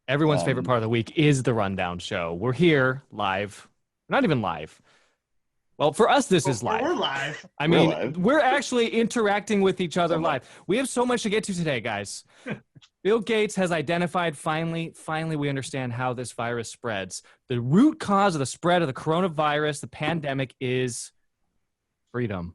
Everyone's favorite part of the week is the Rundown Show. We're here live. Not even live. Well, for us, this is live. We're live. I mean, we're actually interacting with each other live. We have so much to get to today, guys. Bill Gates has identified, finally, we understand how this virus spreads. The root cause of the spread of the coronavirus, the pandemic, is freedom.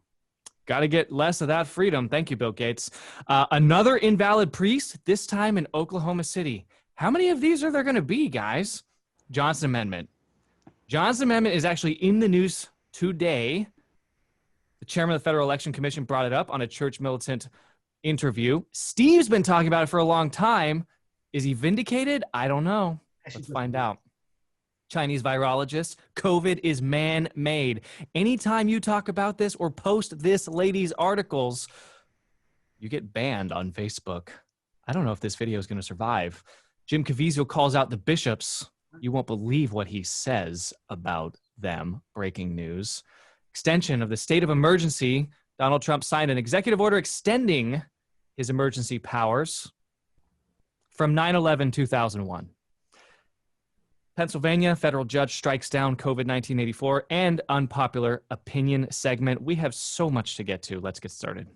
Got to get less of that freedom. Thank you, Bill Gates. Another invalid priest, this time in Oklahoma City. How many of these are there going to be, guys? Johnson Amendment. Johnson Amendment is actually in the news today. The chairman of the Federal Election Commission brought it up on a church militant interview. Steve's been talking about it for a long time. Is he vindicated? I don't know. Let's find out. Chinese virologist, COVID is man-made. Anytime you talk about this or post this lady's articles, you get banned on Facebook. I don't know if this video is going to survive. Jim Caviezel calls out the bishops. You won't believe what he says about them. Breaking news. Extension of the state of emergency. Donald Trump signed an executive order extending his emergency powers from 9/11/2001. Pennsylvania, federal judge strikes down COVID-19 84 and unpopular opinion segment. We have so much to get to. Let's get started.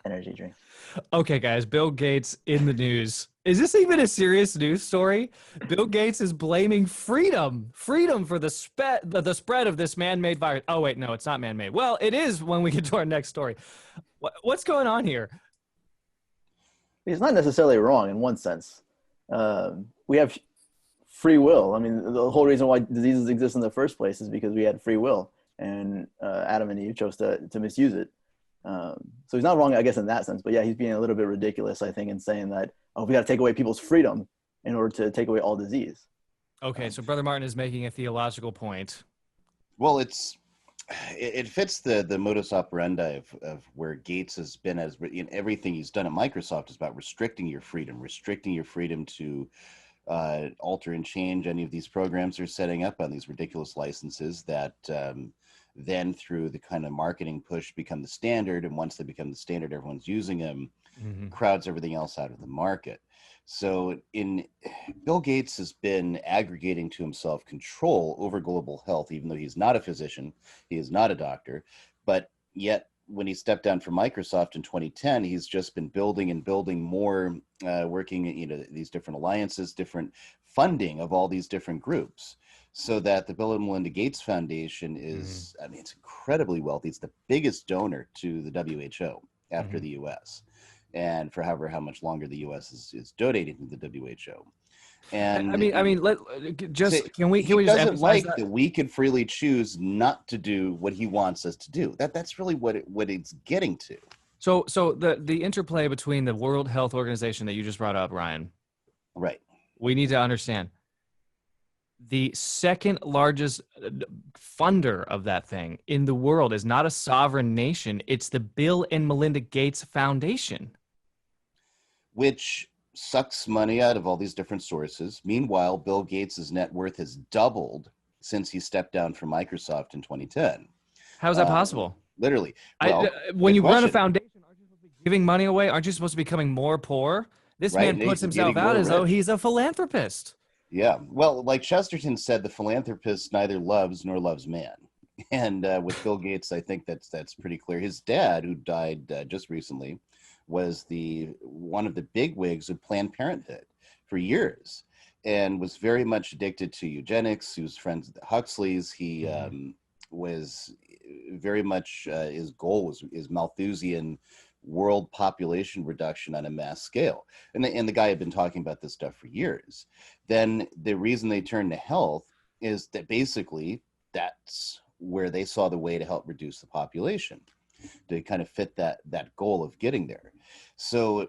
Energy drink. Okay, guys, Bill Gates in the news. Is this even a serious news story? Bill Gates is blaming freedom for the spread of this man-made virus. Oh, wait, no, it's not man-made. Well, it is when we get to our next story. What's going on here? He's not necessarily wrong in one sense. We have free will. I mean, the whole reason why diseases exist in the first place is because we had free will, and Adam and Eve chose to misuse it. So he's not wrong, I guess, in that sense. But yeah, he's being a little bit ridiculous, I think, in saying that, oh, we got to take away people's freedom in order to take away all disease. Okay, so Brother Martin is making a theological point. Well, it fits the modus operandi of where Gates has been, as in everything he's done at Microsoft is about restricting your freedom to alter and change any of these programs they're setting up on these ridiculous licenses that then through the kind of marketing push become the standard. And once they become the standard, everyone's using them, crowds everything else out of the market. So Bill Gates has been aggregating to himself control over global health, even though he's not a physician, he is not a doctor, but yet when he stepped down from Microsoft in 2010, he's just been building more, working, these different alliances, different funding of all these different groups. So that the Bill and Melinda Gates Foundation is, I mean, it's incredibly wealthy. It's the biggest donor to the WHO after the U.S. And for how much longer the U.S. is donating to the WHO. And can we just emphasize that we can freely choose not to do what he wants us to do. That's really what it's getting to. So the interplay between the World Health Organization that you just brought up, Ryan. Right. We need to understand. The second largest funder of that thing in the world is not a sovereign nation. It's the Bill and Melinda Gates Foundation. Which sucks money out of all these different sources. Meanwhile, Bill Gates' net worth has doubled since he stepped down from Microsoft in 2010. How is that possible? Literally. Well, when you run a foundation, aren't you supposed to be giving money away? Aren't you supposed to be becoming more poor? This man puts himself out as though he's a philanthropist. Yeah, well, like Chesterton said, the philanthropist neither loves nor loves man. And with Bill Gates, I think that's pretty clear. His dad, who died just recently, was one of the bigwigs of Planned Parenthood for years, and was very much addicted to eugenics. He was friends with the Huxleys. He was very much his goal was Malthusian world population reduction on a mass scale. And the guy had been talking about this stuff for years. Then the reason they turned to health is that basically that's where they saw the way to help reduce the population, to kind of fit that goal of getting there. So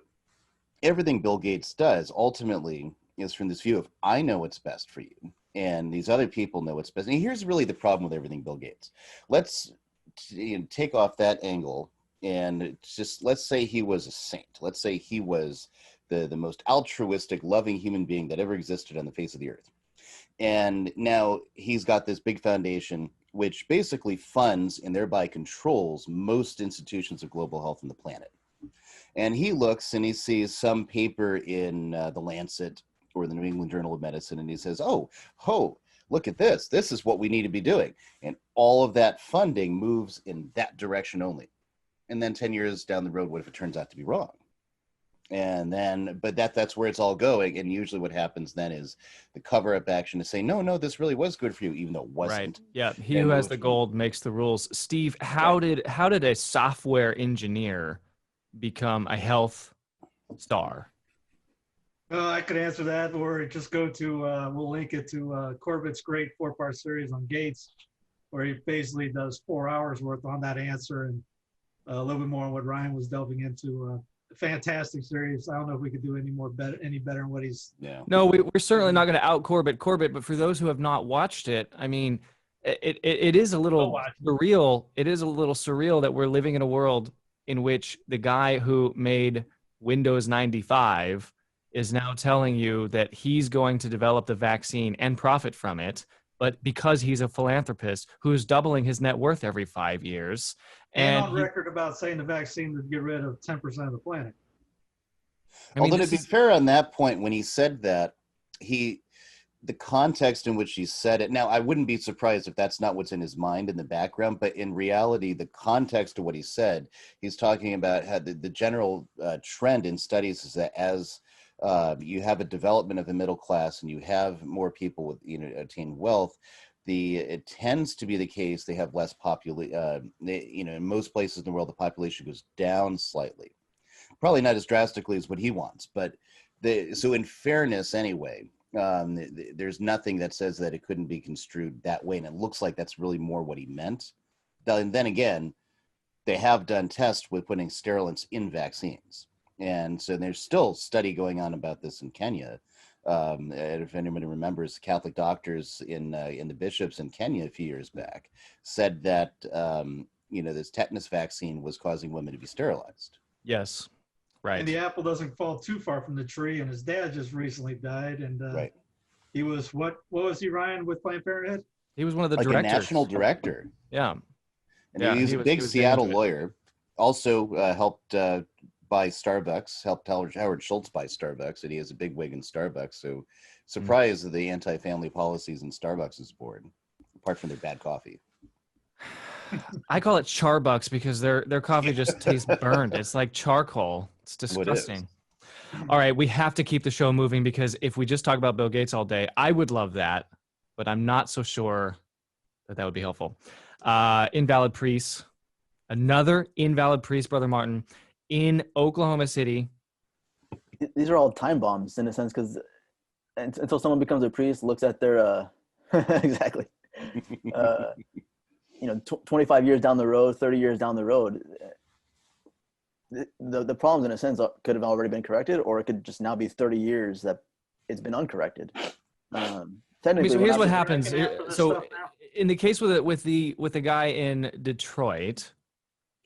everything Bill Gates does ultimately is from this view of, I know what's best for you, and these other people know what's best. And here's really the problem with everything Bill Gates. Let's take off that angle and it's just, let's say he was a saint. Let's say he was the most altruistic, loving human being that ever existed on the face of the earth. And now he's got this big foundation which basically funds and thereby controls most institutions of global health on the planet. And he looks and he sees some paper in the Lancet or the New England Journal of Medicine, and he says, oh, look at this. This is what we need to be doing. And all of that funding moves in that direction only. And then 10 years down the road, what if it turns out to be wrong? And then, but that's where it's all going. And usually what happens then is the cover-up action to say, no, this really was good for you, even though it wasn't. Right. Yeah. He who has the gold makes the rules. Steve, how did a software engineer become a health star? I could answer that, or just go to, we'll link it to Corbett's great 4-part series on Gates, where he basically does 4 hours worth on that answer and a little bit more on what Ryan was delving into. Fantastic series. I don't know if we could do any better than what he's. Yeah. No, we're certainly not going to out Corbett, but for those who have not watched it, I mean, it is a little surreal. It is a little surreal that we're living in a world in which the guy who made Windows 95 is now telling you that he's going to develop the vaccine and profit from it, but because he's a philanthropist who's doubling his net worth every 5 years. And on record about saying the vaccine would get rid of 10% of the planet. Although to be fair on that point, when he said that, the context in which he said it, now I wouldn't be surprised if that's not what's in his mind in the background, but in reality, the context of what he said, he's talking about how the general trend in studies is that as you have a development of the middle class and you have more people with attain wealth, it tends to be the case they have less population. In most places in the world, the population goes down slightly, probably not as drastically as what he wants, but so in fairness anyway, there's nothing that says that it couldn't be construed that way, and it looks like that's really more what he meant. And then again, they have done tests with putting sterilants in vaccines. And so there's still study going on about this in Kenya. And if anybody remembers, Catholic doctors in the bishops in Kenya a few years back said that this tetanus vaccine was causing women to be sterilized. Yes, right. And the apple doesn't fall too far from the tree. And his dad just recently died, and right. He was what was he, Ryan, with Planned Parenthood? He was one of the directors. A national director. Yeah, and he was a big Seattle lawyer. Also helped. By Starbucks, helped Howard Schultz buy Starbucks, and he has a big wig in Starbucks. So surprised at the anti-family policies in Starbucks' board, apart from their bad coffee. I call it Charbucks because their coffee just tastes burned. It's like charcoal. It's disgusting. All right, we have to keep the show moving because if we just talk about Bill Gates all day, I would love that, but I'm not so sure that would be helpful. Invalid Priests. Another Invalid Priest, Brother Martin, in Oklahoma City. These are all time bombs in a sense, because until someone becomes a priest, looks at their exactly 25 years down the road, 30 years down the road, the problems in a sense could have already been corrected, or it could just now be 30 years that it's been uncorrected. Technically, so here's what happens. So in the case with the guy in Detroit,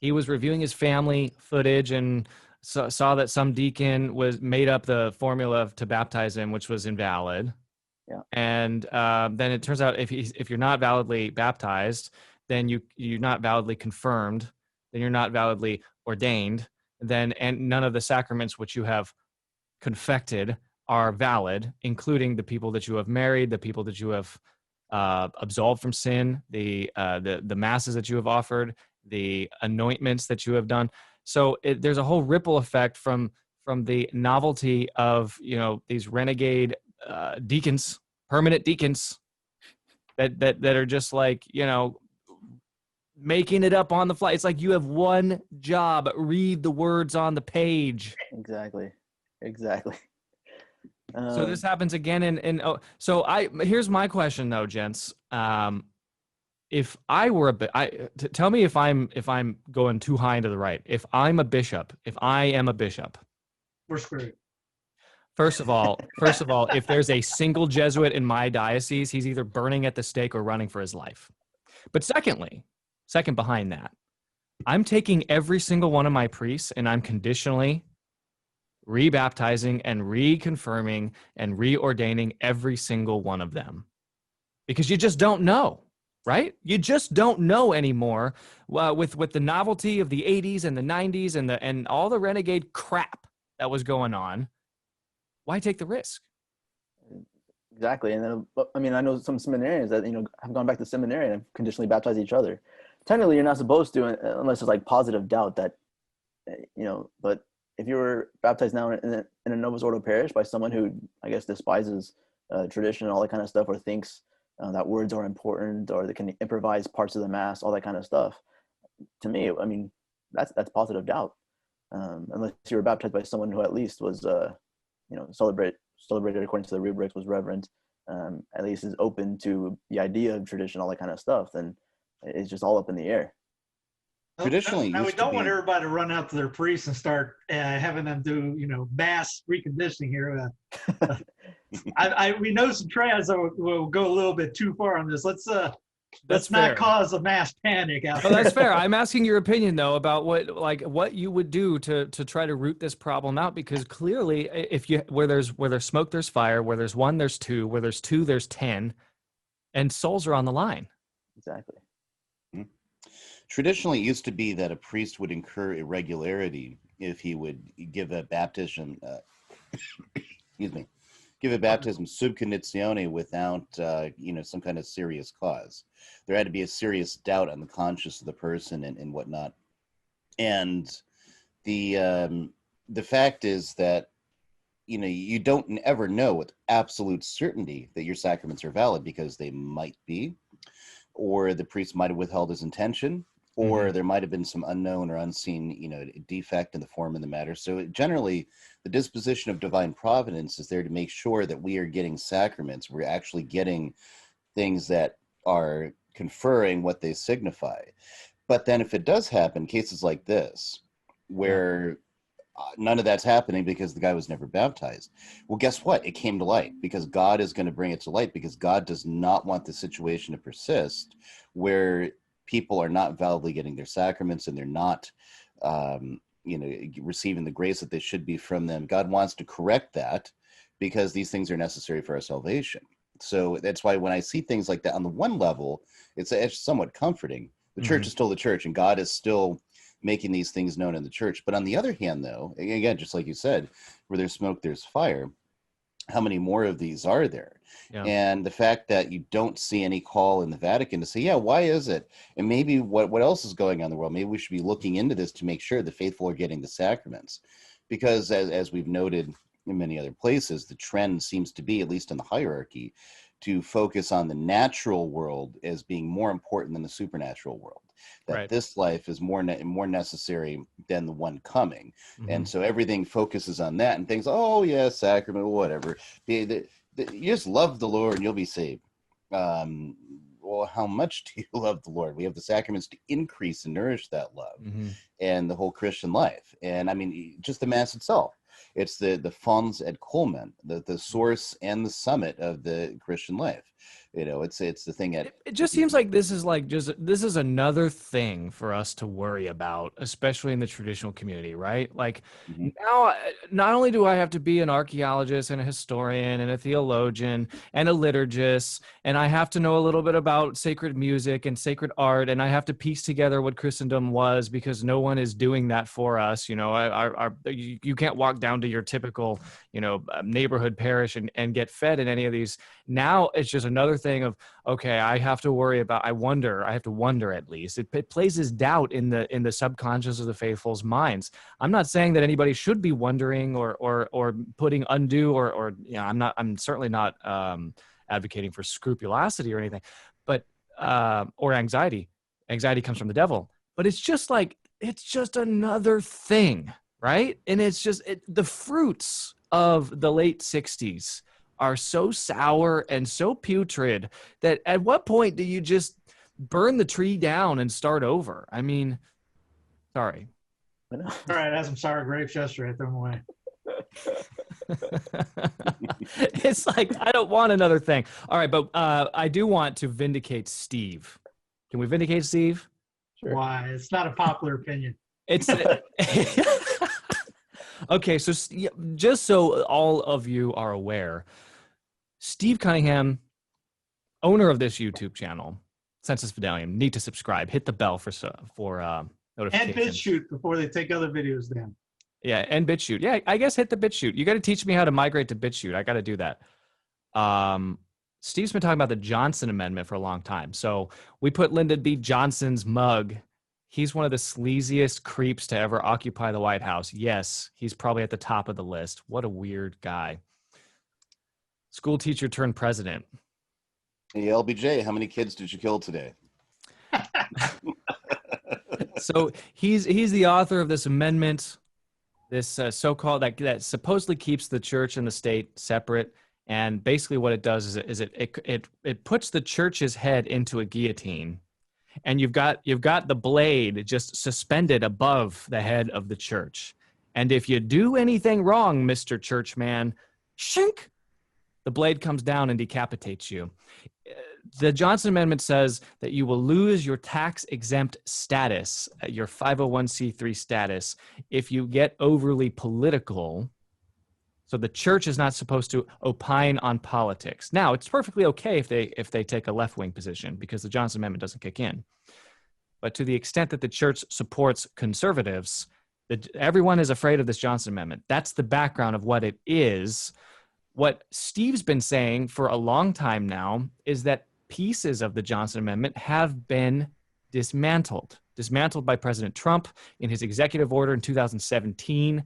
he was reviewing his family footage and saw that some deacon made up the formula to baptize him, which was invalid. Yeah. And then it turns out if you're not validly baptized, then you're not validly confirmed, then you're not validly ordained, and none of the sacraments which you have confected are valid, including the people that you have married, the people that you have absolved from sin, the masses that you have offered, the anointments that you have done. So there's a whole ripple effect from the novelty of these renegade deacons, permanent deacons that are just like making it up on the fly. It's like you have one job: read the words on the page. Exactly. So this happens again here's my question though, gents. If I were tell me if I'm going too high into the right. If I am a bishop, we're screwed. First of all, if there's a single Jesuit in my diocese, he's either burning at the stake or running for his life. But second behind that, I'm taking every single one of my priests and I'm conditionally rebaptizing and reconfirming and reordaining every single one of them, because you just don't know, right? You just don't know anymore with the novelty of the 80s and the 90s and all the renegade crap that was going on. Why take the risk? Exactly. And then, I mean, I know some seminarians that, have gone back to seminary and have conditionally baptized each other. Technically, you're not supposed to, unless it's like positive doubt that, but if you were baptized now in a Novus Ordo parish by someone who, I guess, despises tradition and all that kind of stuff, or thinks that words are important, or they can improvise parts of the mass, all that kind of stuff, to me, I mean, that's positive doubt. Unless you were baptized by someone who at least was, celebrated according to the rubrics, was reverent, at least is open to the idea of tradition, all that kind of stuff, then it's just all up in the air. Traditionally, now we used to don't want be- everybody to run out to their priests and start having them do, mass reconditioning here. We know some trads that will go a little bit too far on this. Let's That's not fair. cause a mass panic out Oh, there. that's fair. I'm asking your opinion though about what you would do to try to root this problem out, because clearly, where there's smoke, there's fire. Where there's one, there's two. Where there's two, there's 10, and souls are on the line. Exactly. Traditionally, it used to be that a priest would incur irregularity if he would give a baptism, excuse me, give a baptism sub conditione without, some kind of serious cause. There had to be a serious doubt on the conscience of the person and whatnot. And the fact is that, you don't ever know with absolute certainty that your sacraments are valid, because they might be, or the priest might have withheld his intention, or there might have been some unknown or unseen, defect in the form and the matter. So generally, the disposition of divine providence is there to make sure that we are getting sacraments. We're actually getting things that are conferring what they signify. But then if it does happen, cases like this, where none of that's happening because the guy was never baptized, well, guess what? It came to light, because God is going to bring it to light, because God does not want the situation to persist where people are not validly getting their sacraments and they're not, receiving the grace that they should be from them. God wants to correct that, because these things are necessary for our salvation. So that's why when I see things like that, on the one level, it's somewhat comforting. The church is still the church, and God is still making these things known in the church. But on the other hand, though, again, just like you said, where there's smoke, there's fire. How many more of these are there? Yeah. And the fact that you don't see any call in the Vatican to say, yeah, why is it? And maybe what else is going on in the world? Maybe we should be looking into this to make sure the faithful are getting the sacraments. Because as we've noted in many other places, the trend seems to be, at least in the hierarchy, to focus on the natural world as being more important than the supernatural world. That this life is more necessary than the one coming. And so everything focuses on that and things, oh yeah, sacrament, whatever. You just love the Lord and you'll be saved. Well, how much do you love the Lord? We have the sacraments to increase and nourish that love and the whole Christian life. And I mean, just the Mass itself. It's the fons et culmen, the source and the summit of the Christian life. It's the thing that it just seems like this is another thing for us to worry about, especially in the traditional community, right? Like now, not only do I have to be an archaeologist and a historian and a theologian and a liturgist, and I have to know a little bit about sacred music and sacred art, and I have to piece together what Christendom was, because no one is doing that for us. You can't walk down to your typical, neighborhood parish and get fed in any of these. Now it's just another thing of, okay, I have to wonder at least. It places doubt in the subconscious of the faithful's minds. I'm not saying that anybody should be wondering or putting undue I'm certainly not advocating for scrupulosity or anything, but or anxiety. Anxiety comes from the devil. But it's just another thing, right? And it's just the fruits of the late 60s are so sour and so putrid that at what point do you just burn the tree down and start over? I mean, sorry. All right, I had some sour grapes yesterday. I threw them away. It's like, I don't want another thing. All right, but I do want to vindicate Steve. Can we vindicate Steve? Sure. Why? It's not a popular opinion. It's okay. So just so all of you are aware, Steve Cunningham, owner of this YouTube channel, Census Fidelium, need to subscribe. Hit the bell for And notifications. BitChute before they take other videos down. Yeah, and BitChute. Yeah, I guess hit the BitChute. You got to teach me how to migrate to BitChute. I got to do that. Steve's been talking about the Johnson Amendment for a long time. So we put Lyndon B. Johnson's mug. He's one of the sleaziest creeps to ever occupy the White House. Yes, he's probably at the top of the list. What a weird guy. School teacher turned president. Hey, LBJ, how many kids did you kill today? So he's the author of this amendment, this so-called that supposedly keeps the church and the state separate. And basically what it does is it puts the church's head into a guillotine, and you've got the blade just suspended above the head of the church. And if you do anything wrong, Mr. Churchman, shink, the blade comes down and decapitates you. The Johnson Amendment says that you will lose your tax-exempt status, your 501c3 status, if you get overly political. So the church is not supposed to opine on politics. Now, it's perfectly okay if they take a left-wing position, because the Johnson Amendment doesn't kick in. But to the extent that the church supports conservatives, everyone is afraid of this Johnson Amendment. That's the background of what it is. What Steve's been saying for a long time now is that pieces of the Johnson Amendment have been dismantled by President Trump in his executive order in 2017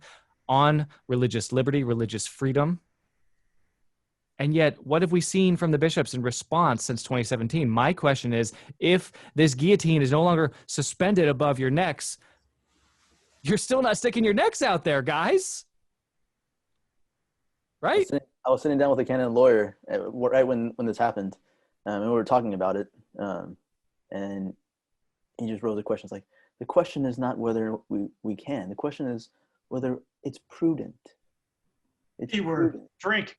on religious liberty, religious freedom. And yet, what have we seen from the bishops in response since 2017? My question is, if this guillotine is no longer suspended above your necks, you're still not sticking your necks out there, guys. Right? I was sitting down with a canon lawyer right when this happened, and we were talking about it, and he just wrote the question. It's like, the question is not whether we can. The question is whether it's prudent. It's Keyword, drink.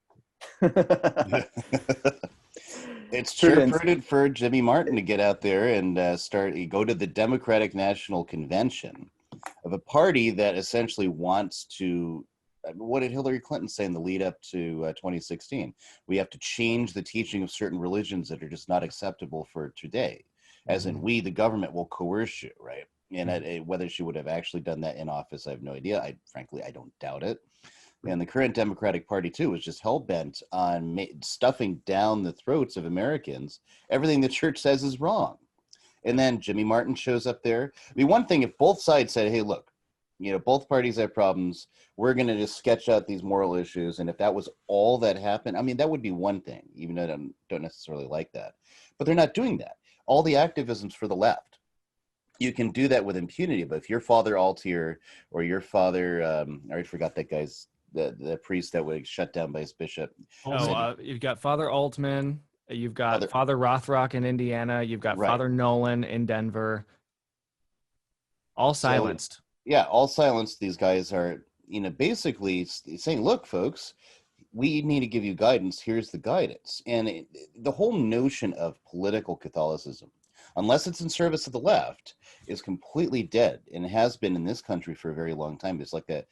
It's sure prudent for Jimmy Martin to get out there and go to the Democratic National Convention of a party that essentially wants to. What did Hillary Clinton say in the lead up to 2016? We have to change the teaching of certain religions that are just not acceptable for today. As in, we, the government, will coerce you, right? And whether she would have actually done that in office, I have no idea. Frankly, I don't doubt it. And the current Democratic Party, too, is just hell-bent on stuffing down the throats of Americans everything the church says is wrong. And then Jimmy Martin shows up there. I mean, one thing, if both sides said, hey, look, both parties have problems, we're going to just sketch out these moral issues. And if that was all that happened, I mean, that would be one thing, even though I don't necessarily like that. But they're not doing that. All the activism's for the left. You can do that with impunity, but if your father Altier or your father, I already forgot that guy's, the priest that was shut down by his bishop. You've got Father Altman, you've got Father Rothrock in Indiana, you've got Father Nolan in Denver, all silenced. All silenced. These guys are, basically saying, look, folks, we need to give you guidance. Here's the guidance. And the whole notion of political Catholicism, unless it's in service of the left, is completely dead, and has been in this country for a very long time. It's like the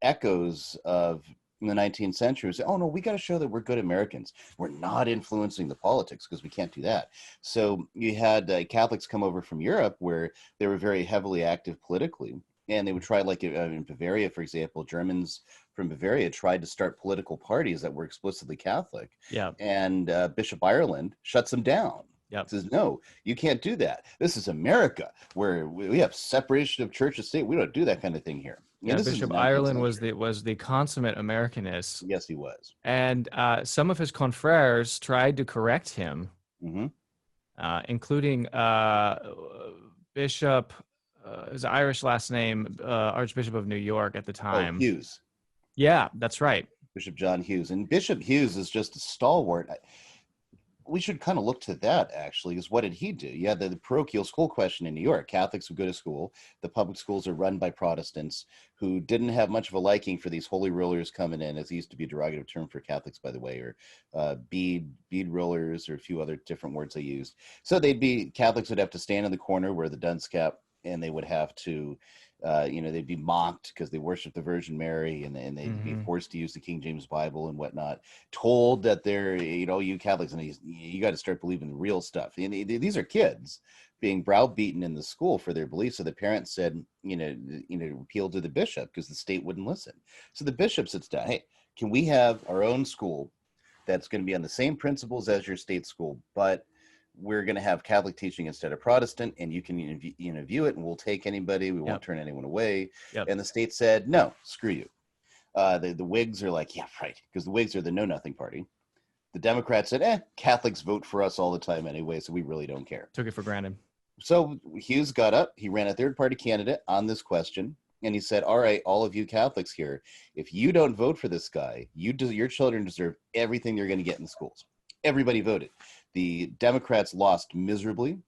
echoes of the 19th century. Oh, no, we got to show that we're good Americans. We're not influencing the politics, because we can't do that. So you had Catholics come over from Europe, where they were very heavily active politically. And they would try, like in Bavaria, for example, Germans from Bavaria tried to start political parties that were explicitly Catholic. Yeah. And Bishop Ireland shuts them down. Yep. Says, no, you can't do that. This is America, where we have separation of church and state. We don't do that kind of thing here. Yeah, Bishop Ireland was the consummate Americanist. Yes, he was. And some of his confreres tried to correct him, including Bishop, his Irish last name, Archbishop of New York at the time. Hughes. Yeah, that's right. Bishop John Hughes. And Bishop Hughes is just a stalwart. We should kind of look to that, actually, because what did he do? You had the parochial school question in New York. Catholics would go to school. The public schools are run by Protestants who didn't have much of a liking for these holy rollers coming in, as used to be a derogative term for Catholics, by the way, or bead rollers, or a few other different words they used. So Catholics would have to stand in the corner where the dunce cap and they would have to, they'd be mocked because they worship the Virgin Mary, and they'd be forced to use the King James Bible and whatnot. Told that they're, you Catholics, and you got to start believing the real stuff. And these are kids being browbeaten in the school for their beliefs. So the parents said, appeal to the bishop because the state wouldn't listen. So the bishop sits down. Hey, can we have our own school that's going to be on the same principles as your state school, but we're going to have Catholic teaching instead of Protestant, and you can view it, and we'll take anybody. We won't turn anyone away. Yep. And the state said, no, screw you. The Whigs are like, yeah, right, because the Whigs are the know-nothing party. The Democrats said, Catholics vote for us all the time anyway, so we really don't care. Took it for granted. So Hughes got up. He ran a third-party candidate on this question, and he said, all right, all of you Catholics here, if you don't vote for this guy, your children deserve everything they're going to get in schools. Everybody voted. The Democrats lost miserably.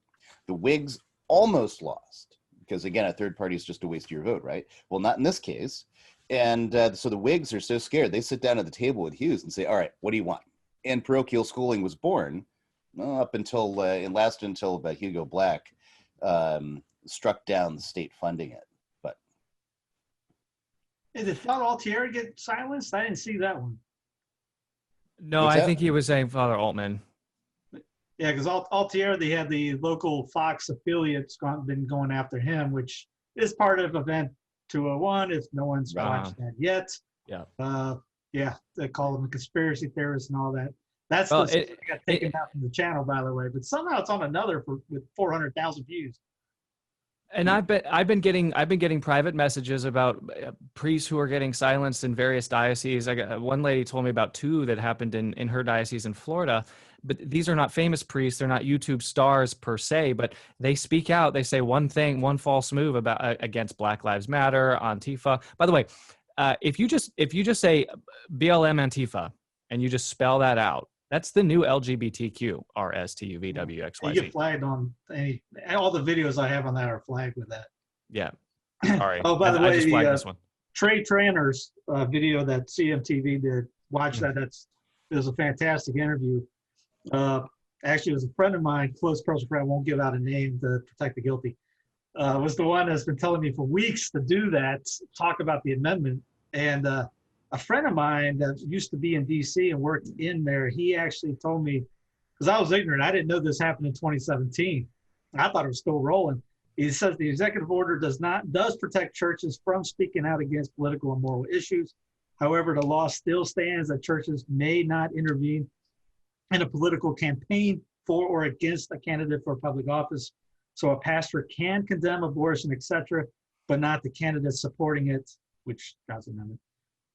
The Whigs almost lost because, again, a third party is just a waste of your vote, right? Well, not in this case. And so the Whigs are so scared. They sit down at the table with Hughes and say, all right, what do you want? And parochial schooling was born up until it lasted until Hugo Black struck down the state funding it. But did Father Altieri get silenced? I didn't see that one. No, I think he was saying Father Altman. Yeah, because Altieri, they had the local Fox affiliates been going after him, which is part of Event 201. If no one's watched that yet, they call him a conspiracy theorist and all that. That's got taken out from the channel, by the way. But somehow it's on another with 400,000 views. And I've been getting private messages about priests who are getting silenced in various dioceses. One lady told me about 2 that happened in her diocese in Florida. But these are not famous priests. They're not YouTube stars per se, but they speak out. They say one false move against Black Lives Matter, Antifa. By the way, if you just say BLM Antifa and you just spell that out, that's the new LGBTQ RSTUVWXYZ. You get flagged on all the videos I have on that are flagged with that. Yeah. Sorry. Oh, by the way, I just flagged this one. Trey Traynor's video that CMTV did. Watch that. It was a fantastic interview. Actually, it was a friend of mine, close personal friend, I won't give out a name to protect the guilty, was the one that's been telling me for weeks to do that, talk about the amendment. And a friend of mine that used to be in D.C. and worked in there, he actually told me, because I was ignorant, I didn't know this happened in 2017. I thought it was still rolling. He says the executive order does protect churches from speaking out against political and moral issues. However, the law still stands that churches may not intervene in a political campaign for or against a candidate for public office. So a pastor can condemn abortion, etc., but not the candidate supporting it, which God's amendment.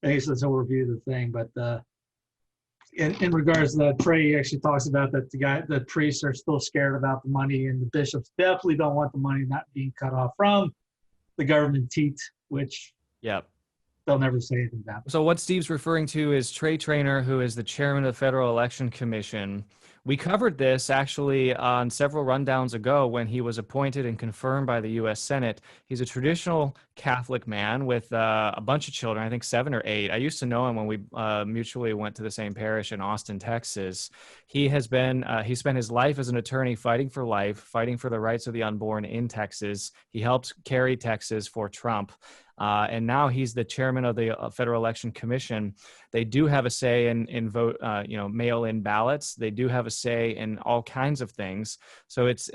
And he says he'll review the thing. But in regards to that, Trey actually talks about that the priests are still scared about the money, and the bishops definitely don't want the money not being cut off from the government teat, which they'll never say anything about. So what Steve's referring to is Trey Traynor, who is the chairman of the Federal Election Commission. We covered this actually on several rundowns ago when he was appointed and confirmed by the U.S. Senate. He's a traditional Catholic man with a bunch of children, I think 7 or 8. I used to know him when we mutually went to the same parish in Austin, Texas. He spent his life as an attorney fighting for life, fighting for the rights of the unborn in Texas. He helped carry Texas for Trump. And now he's the chairman of the Federal Election Commission. They do have a say in vote, mail-in ballots. They do have a say in all kinds of things. So it's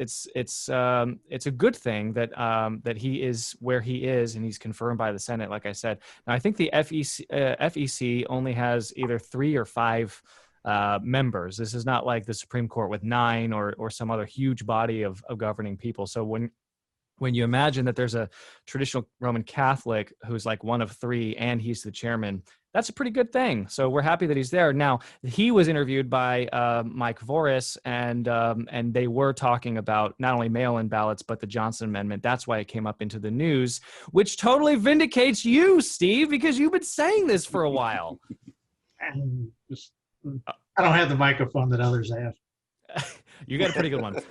a good thing that he is where he is, and he's confirmed by the Senate. Like I said, now I think the FEC only has either 3 or 5 members. This is not like the Supreme Court with 9 or some other huge body of governing people. So when you imagine that there's a traditional Roman Catholic who's like one of 3 and he's the chairman, that's a pretty good thing. So we're happy that he's there. Now, he was interviewed by Mike Voris, and they were talking about not only mail-in ballots, but the Johnson Amendment. That's why it came up into the news, which totally vindicates you, Steve, because you've been saying this for a while. I don't have the microphone that others have. You got a pretty good one.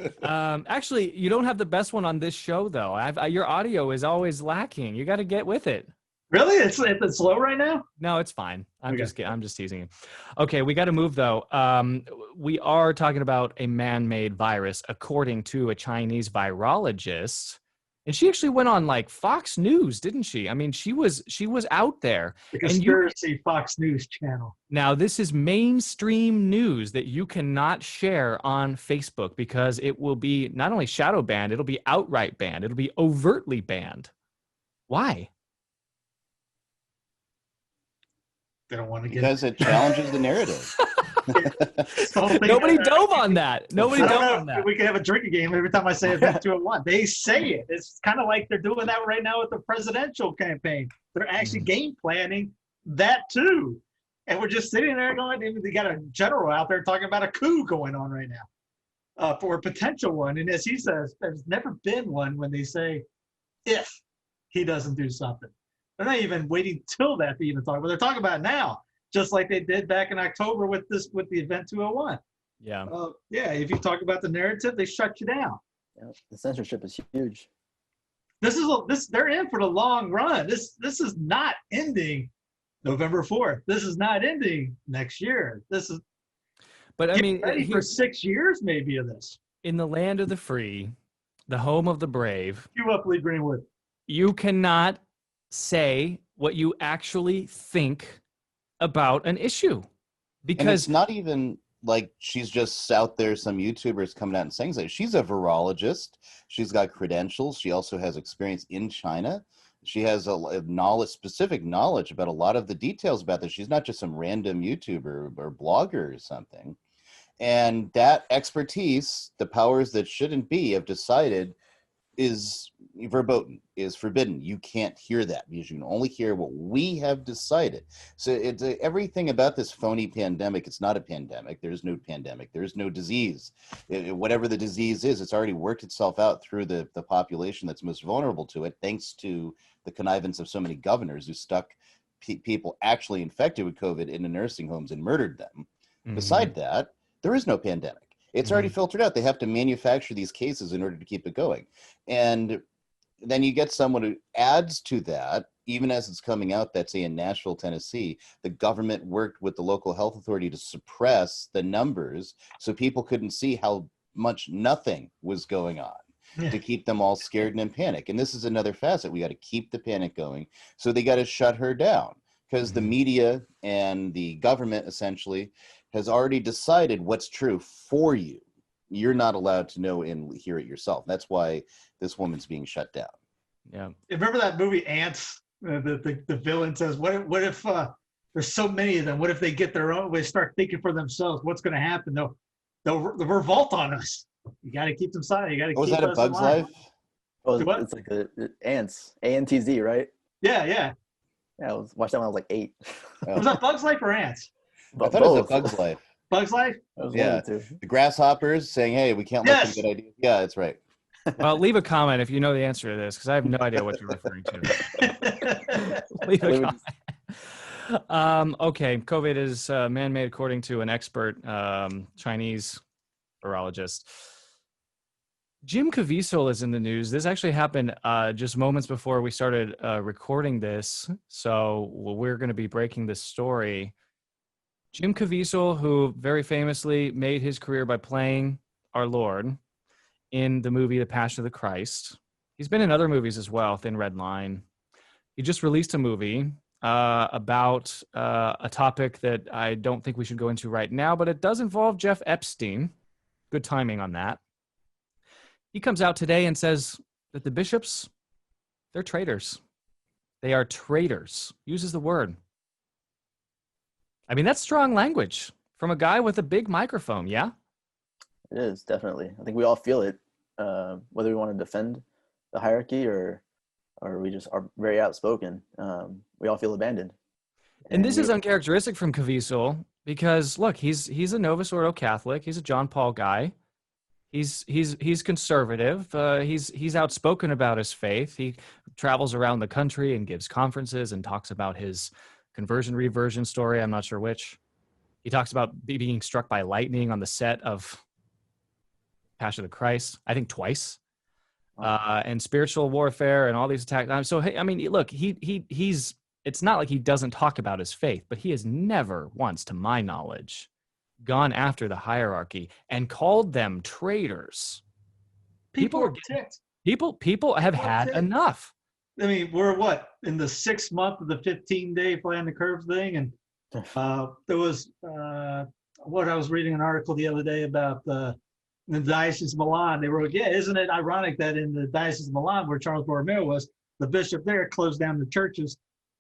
Actually, you don't have the best one on this show, though. Your audio is always lacking. You got to get with it. Really? It's slow right now? No, it's fine. I'm just teasing you. Okay, we got to move, though. We are talking about a man-made virus, according to a Chinese virologist. And she actually went on like Fox News, didn't she? I mean, she was out there. The And you, conspiracy Fox News channel. now this is mainstream news that you cannot share on Facebook because it will be not only shadow banned, it'll be outright banned. It'll be overtly banned. Why? They don't want to get Because it challenges the narrative. Nobody dove on that. Nobody I don't dove know on that. if we can have a drinking game every time I say Event 201. They say it. It's kind of like they're doing that right now with the presidential campaign. They're actually game planning that too. And we're just sitting there going, they got a general out there talking about a coup going on right now for a potential one. And as he says, there's never been one when they say, if he doesn't do something. They're not even waiting till that to even talk about. They're talking about it now, just like they did back in October with the Event 201. Yeah. Yeah, if you talk about the narrative, they shut you down. Yeah, the censorship is huge. They're in for the long run. This is not ending November 4th. This is not ending next year. This is But I mean, ready for 6 years maybe of this. in the land of the free, the home of the brave, You up, Lee Greenwood. you cannot say what you actually think about an issue. And Because it's not even like she's just out there, some YouTubers coming out and saying that. She's a virologist. She's got credentials. She also has experience in China. She has a knowledge, specific knowledge about a lot of the details about this. She's not just some random YouTuber or blogger or something. And that expertise, the powers that shouldn't be, have decided is verboten, is forbidden. You can't hear that because you can only hear what we have decided. So it's everything about this phony pandemic. It's not a pandemic. There's no pandemic. There's no disease. Whatever the disease is, it's already worked itself out through the population that's most vulnerable to it, thanks to the connivance of so many governors who stuck people actually infected with COVID into nursing homes and murdered them. Beside that, there is no pandemic. It's already filtered out. They have to manufacture these cases in order to keep it going. And then you get someone who adds to that, even as it's coming out, that say in Nashville, Tennessee, the government worked with the local health authority to suppress the numbers so people couldn't see how much nothing was going on, to keep them all scared and in panic. And this is another facet. We got to keep the panic going. So they got to shut her down because the media and the government essentially has already decided what's true for you. You're not allowed to know and hear it yourself. That's why this woman's being shut down. yeah. Remember that movie Ants? The villain says, what if there's so many of them? What if they get their own? They start thinking for themselves. What's going to happen? They'll revolt on us. You got to keep them silent. You got to keep Was that a us Bug's alive. Life? Oh, What? it's like the ants, ANTZ, right? Yeah. Yeah, I watched that when I was like 8. Was that Bug's Life or Ants? I thought it was a Bug's Life. Bug's Life? That was Yeah. one of the two. The grasshoppers saying, hey, we can't let Yes. them get ideas. Yeah, that's right. Well, leave a comment if you know the answer to this because I have no idea what you're referring to. Leave a comment. Okay, COVID is man-made according to an expert Chinese virologist. Jim Cavisol is in the news. This actually happened just moments before we started recording this, so we're going to be breaking this story. Jim Caviezel, who very famously made his career by playing our Lord in the movie The Passion of the Christ. He's been in other movies as well, Thin Red Line. He just released a movie about a topic that I don't think we should go into right now, but it does involve Jeff Epstein. Good timing on that. He comes out today and says that the bishops, they're traitors. They are traitors. Uses the word. I mean, that's strong language from a guy with a big microphone, yeah? It is, definitely. I think we all feel it, whether we want to defend the hierarchy or we just are very outspoken. We all feel abandoned. And this is uncharacteristic from Cavisol because, look, he's a Novus Ordo Catholic. He's a John Paul guy. He's conservative. He's outspoken about his faith. He travels around the country and gives conferences and talks about his conversion reversion story. I'm not sure which. He talks about being struck by lightning on the set of Passion of the Christ, I think twice, and spiritual warfare and all these attacks. So, I mean, look, he's. It's not like he doesn't talk about his faith, but he has never once, to my knowledge, gone after the hierarchy and called them traitors. People are ticked. People have had enough. I mean, we're what, in the 6th month of the 15-day fly on the curve thing, and there was what I was reading an article the other day about the Diocese of Milan. They wrote, yeah, isn't it ironic that in the Diocese of Milan, where Charles Borromeo was, the bishop there closed down the churches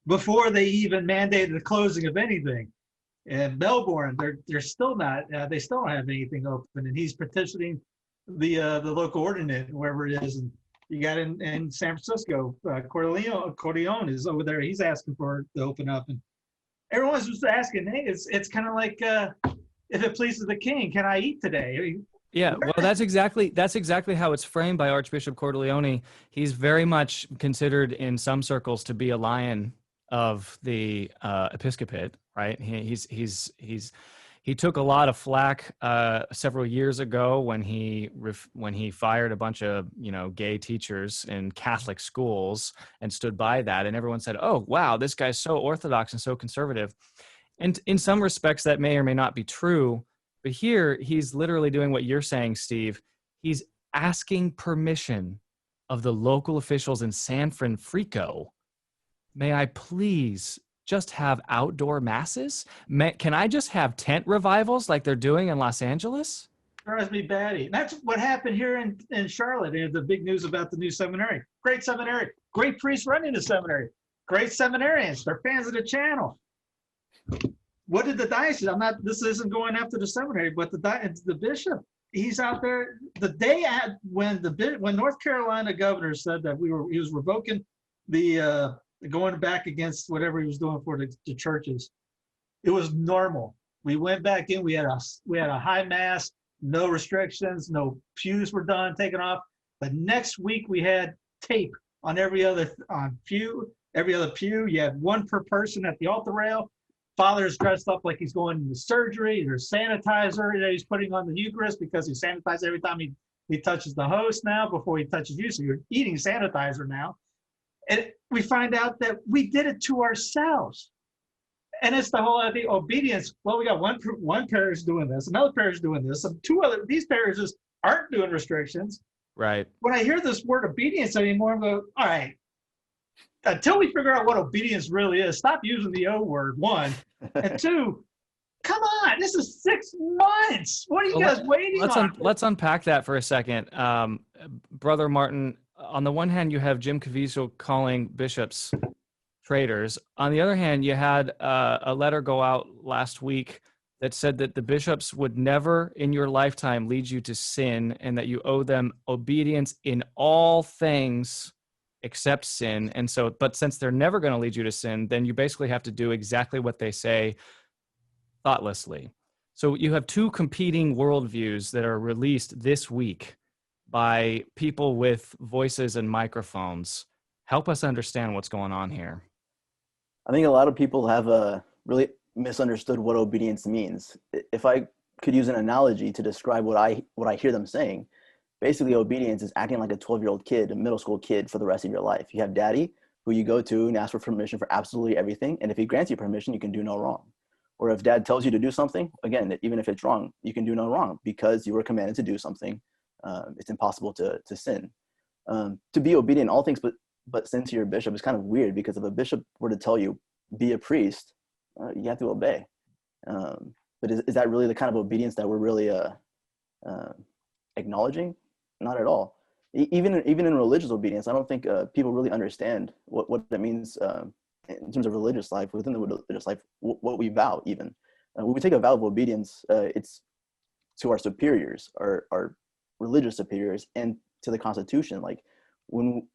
before they even mandated the closing of anything. In Melbourne, they're still not. They still don't have anything open, and he's petitioning the local ordinance, wherever it is. And you got in San Francisco, Corleone is over there. He's asking for it to open up, and everyone's just asking, hey, it's kind of like if it pleases the king, can I eat today? I mean, yeah, well, that's exactly how it's framed by Archbishop Corleone. He's very much considered in some circles to be a lion of the episcopate, right? He took a lot of flack several years ago when he fired a bunch of gay teachers in Catholic schools and stood by that, and everyone said, "Oh, wow, this guy's so orthodox and so conservative." And in some respects, that may or may not be true. But here, he's literally doing what you're saying, Steve. He's asking permission of the local officials in San Francisco. May I please just have outdoor masses? Can I just have tent revivals like they're doing in Los Angeles? Drives me batty. And that's what happened here in Charlotte. And the big news about the new seminary. Great seminary. Great priests running the seminary. Great seminarians. They're fans of the channel. What did the diocese? This isn't going after the seminary, but the bishop. He's out there the day when North Carolina governor said that he was revoking the going back against whatever he was doing for the churches. It was normal. We went back in. We had a high mass, no restrictions, no pews were taken off. But next week we had tape on every other pew. You had one per person at the altar rail. Father's dressed up like he's going into surgery. There's sanitizer that he's putting on the Eucharist because he sanitizes every time he touches the host now before he touches you. So you're eating sanitizer now. And we find out that we did it to ourselves. And it's the whole idea of obedience. Well, we got one parish doing this, another parish doing this, and these parishes aren't doing restrictions. Right. When I hear this word obedience anymore, I'm going, all right, until we figure out what obedience really is, stop using the O word, one. And two, come on, this is 6 months. What are you guys waiting on? Let's unpack that for a second. Brother Martin, on the one hand, you have Jim Cavisol calling bishops traitors. On the other hand, you had a letter go out last week that said that the bishops would never in your lifetime lead you to sin and that you owe them obedience in all things except sin. And so, but since they're never going to lead you to sin, then you basically have to do exactly what they say thoughtlessly. So you have two competing worldviews that are released this week by people with voices and microphones. Help us understand what's going on here. I think a lot of people have really misunderstood what obedience means. If I could use an analogy to describe what I hear them saying, basically obedience is acting like a 12-year-old kid, a middle school kid for the rest of your life. You have daddy who you go to and ask for permission for absolutely everything. And if he grants you permission, you can do no wrong. Or if dad tells you to do something, again, even if it's wrong, you can do no wrong because you were commanded to do something. It's impossible to sin. To be obedient in all things, but sin to your bishop is kind of weird because if a bishop were to tell you, be a priest, you have to obey. But is that really the kind of obedience that we're really acknowledging? Not at all. Even in religious obedience, I don't think people really understand what that means in terms of religious life, within the religious life, what we vow even. When we take a vow of obedience, it's to our superiors, our religious superiors, and to the Constitution. Like when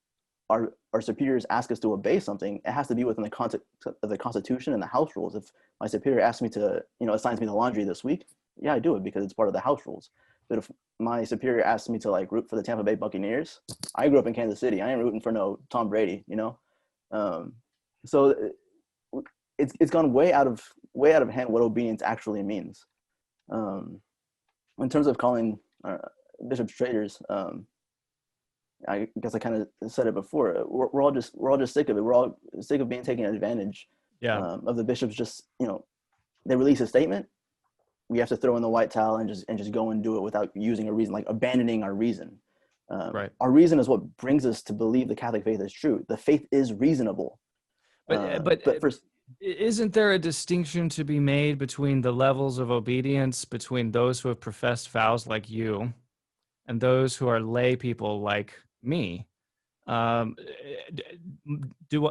our superiors ask us to obey something, it has to be within the context of the Constitution and the house rules. If my superior asks me to, assigns me the laundry this week, yeah, I do it because it's part of the house rules. But if my superior asks me to root for the Tampa Bay Buccaneers, I grew up in Kansas City. I ain't rooting for no Tom Brady, So it's gone way out of hand what obedience actually means. In terms of calling bishops traitors, I guess I kind of said it before. We're all just sick of it. We're all sick of being taken advantage of the bishops. Just they release a statement. We have to throw in the white towel and just go and do it without using a reason, like abandoning our reason. Right. Our reason is what brings us to believe the Catholic faith is true. The faith is reasonable. But For isn't there a distinction to be made between the levels of obedience between those who have professed vows like you and those who are lay people like me? What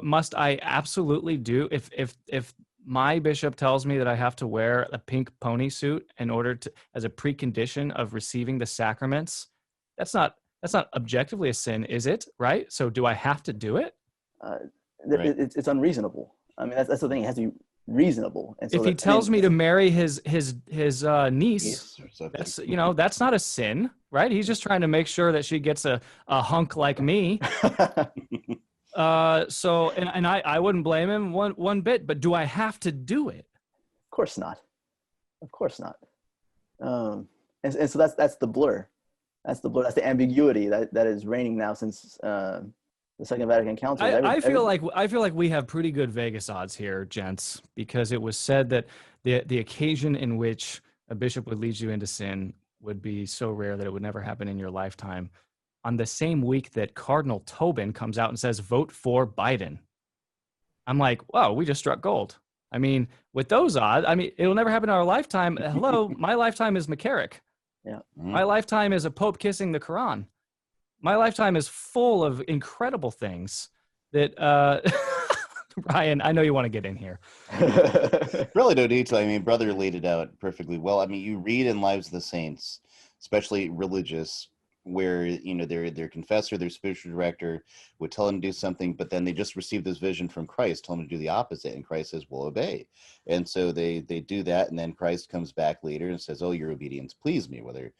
must I absolutely do if my bishop tells me that I have to wear a pink pony suit in order to, as a precondition of receiving the sacraments? That's not objectively a sin, is it? Right? So do I have to do it? Right. It's unreasonable. I mean, that's the thing. It has to be reasonable. And so If he tells me to marry his niece, Yes, or something. that's that's not a sin, right? He's just trying to make sure that she gets a hunk like me. So and I wouldn't blame him one bit, but do I have to do it? Of course not. Of course not. And so that's the blur. That's the blur. That's the ambiguity that is reigning now since the Second Vatican Council. I feel like we have pretty good Vegas odds here, gents, because it was said that the occasion in which a bishop would lead you into sin would be so rare that it would never happen in your lifetime. On the same week that Cardinal Tobin comes out and says, vote for Biden. I'm like, wow, we just struck gold. I mean, with those odds, I mean, it'll never happen in our lifetime. Hello, my lifetime is McCarrick. Yeah. My lifetime is a pope kissing the Quran. My lifetime is full of incredible things that, Ryan, I know you want to get in here. Really no need to. I mean, brother laid it out perfectly well. I mean, you read in Lives of the Saints, especially religious, where, you know, their confessor, their spiritual director would tell them to do something, but then they just received this vision from Christ, tell them to do the opposite, and Christ says, well, obey. And so they do that, and then Christ comes back later and says, oh, your obedience pleased me. Whether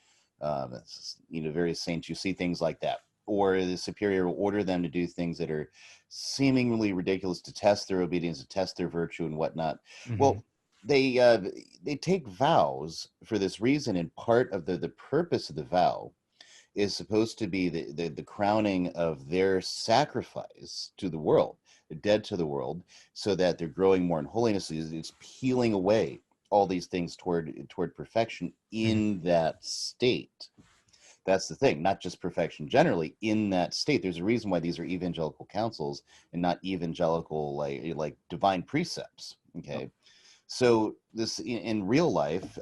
you know, various saints, you see things like that, or the superior will order them to do things that are seemingly ridiculous to test their obedience, to test their virtue and whatnot. Mm-hmm. Well, they take vows for this reason, and part of the purpose of the vow is supposed to be the crowning of their sacrifice to the world, dead to the world, so that they're growing more in holiness. It's peeling away all these things toward perfection in that state. That's the thing, not just perfection generally, in that state. There's a reason why these are evangelical councils and not evangelical like divine precepts. Okay. So this in real life,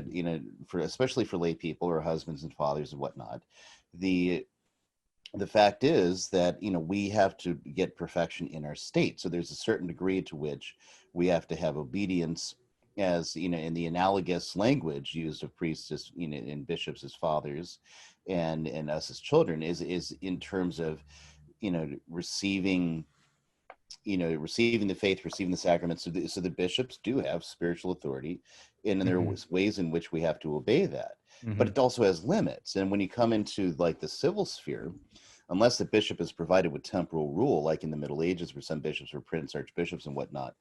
you know, especially for lay people or husbands and fathers and whatnot, the fact is that, you know, we have to get perfection in our state. So there's a certain degree to which we have to have obedience, as, you know, in the analogous language used of priests as, you know, and bishops as fathers, and us as children, is in terms of, you know, receiving the faith, receiving the sacraments. So the bishops do have spiritual authority, and there are ways in which we have to obey that. Mm-hmm. But it also has limits. And when you come into like the civil sphere, unless the bishop is provided with temporal rule, like in the Middle Ages, where some bishops were prince archbishops and whatnot,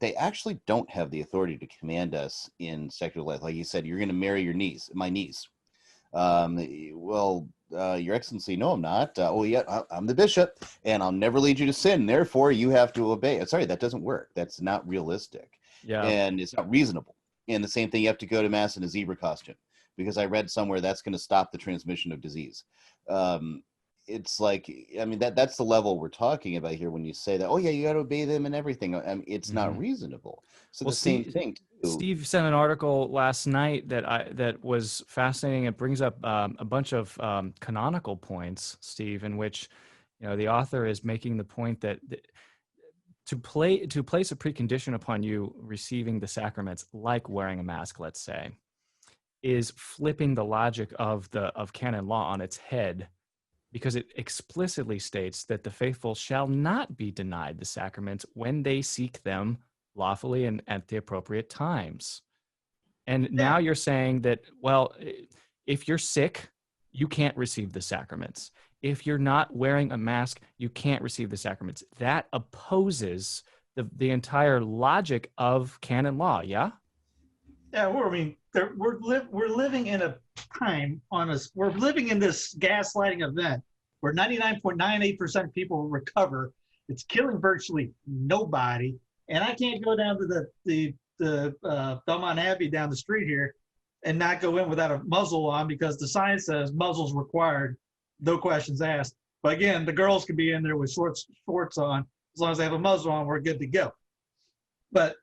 they actually don't have the authority to command us in secular life. Like you said, you're going to marry my niece. Your Excellency, no, I'm not. I'm the bishop, and I'll never lead you to sin. Therefore, you have to obey. Sorry, that doesn't work. That's not realistic. Yeah. And it's not reasonable. And the same thing, you have to go to Mass in a zebra costume, because I read somewhere that's going to stop the transmission of disease. It's like, I mean, that's the level we're talking about here when you say that, oh yeah, you got to obey them and everything. I mean, it's not reasonable. So same thing too. Steve sent an article last night that was fascinating. It brings up a bunch of canonical points, Steve, in which, you know, the author is making the point that to place a precondition upon you receiving the sacraments, like wearing a mask, let's say, is flipping the logic of canon law on its head, because it explicitly states that the faithful shall not be denied the sacraments when they seek them lawfully and at the appropriate times. And now you're saying that, well, if you're sick, you can't receive the sacraments. If you're not wearing a mask, you can't receive the sacraments. That opposes the entire logic of canon law, yeah? Yeah, we're living in a time we're living in this gaslighting event where 99.98% of people recover. It's killing virtually nobody. And I can't go down to the Belmont Abbey down the street here and not go in without a muzzle on, because the sign says muzzle's required. no questions asked. But again, the girls can be in there with shorts on. As long as they have a muzzle on, we're good to go. But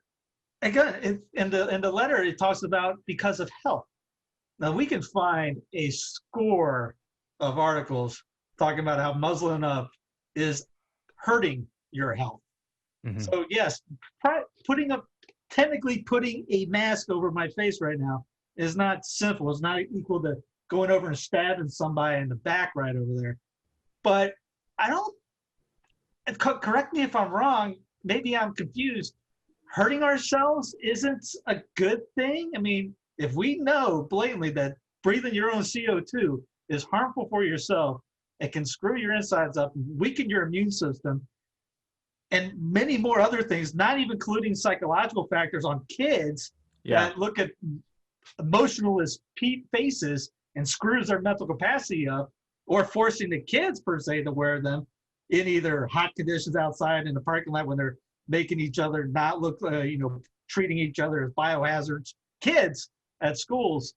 again, in the letter, it talks about because of health. Now, we can find a score of articles talking about how muzzling up is hurting your health. Mhm. So yes, technically putting a mask over my face right now is not simple. It's not equal to going over and stabbing somebody in the back right over there. But I don't, correct me if I'm wrong, maybe I'm confused. Hurting ourselves isn't a good thing. I mean, if we know blatantly that breathing your own CO2 is harmful for yourself, it can screw your insides up, weaken your immune system, and many more other things, not even including psychological factors on kids that look at emotionless faces and screws their mental capacity up, or forcing the kids per se to wear them in either hot conditions outside in the parking lot when they're making each other not look, treating each other as biohazards. Kids at schools.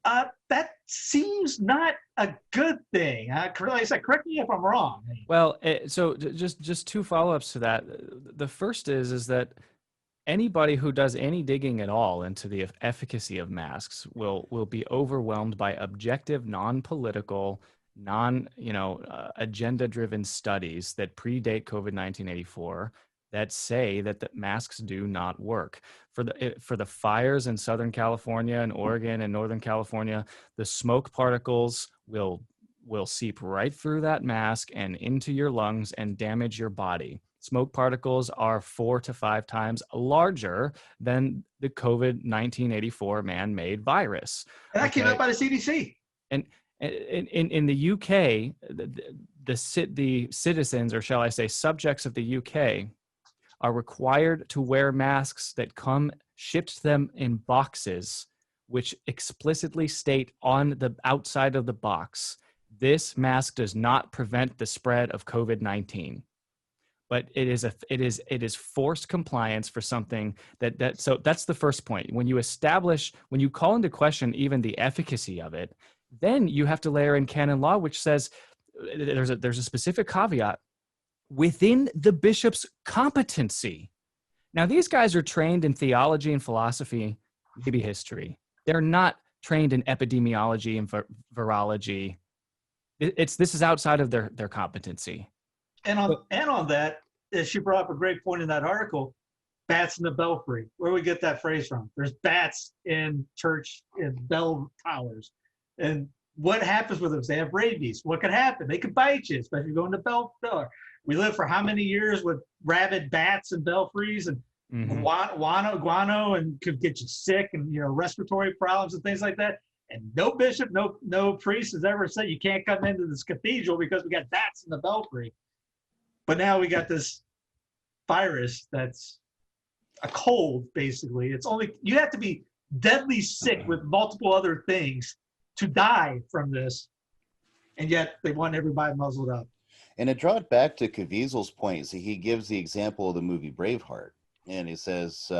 That seems not a good thing. Like I said, correct me if I'm wrong. Well, so just two follow-ups to that. The first is that anybody who does any digging at all into the efficacy of masks will be overwhelmed by objective, non-political, agenda-driven studies that predate COVID-19 84 that say that the masks do not work. For the fires in Southern California and Oregon and Northern California, the smoke particles will seep right through that mask and into your lungs and damage your body. Smoke particles are 4 to 5 times larger than the COVID-19 84 man-made virus. And that came out by the CDC. And in the UK, the citizens, or shall I say subjects of the UK, are required to wear masks that come shipped to them in boxes, which explicitly state on the outside of the box, this mask does not prevent the spread of COVID-19. But it is forced compliance for something so that's the first point. When you call into question even the efficacy of it, then you have to layer in canon law, which says there's a specific caveat within the bishop's competency. Now, these guys are trained in theology and philosophy, maybe history. They're not trained in epidemiology and virology. This is outside of their competency. And on that, she brought up a great point in that article, bats in the belfry. Where do we get that phrase from? There's bats in church, in bell towers. And what happens with them? They have rabies. What could happen? They could bite you, especially going to bell tower. We lived for how many years with rabid bats and belfries and guano, and could get you sick and respiratory problems and things like that. And no bishop, no priest has ever said you can't come into this cathedral because we got bats in the belfry. But now we got this virus that's a cold, basically. You have to be deadly sick with multiple other things to die from this. And yet they want everybody muzzled up. And it draws back to Caviezel's point. So he gives the example of the movie Braveheart. And he says,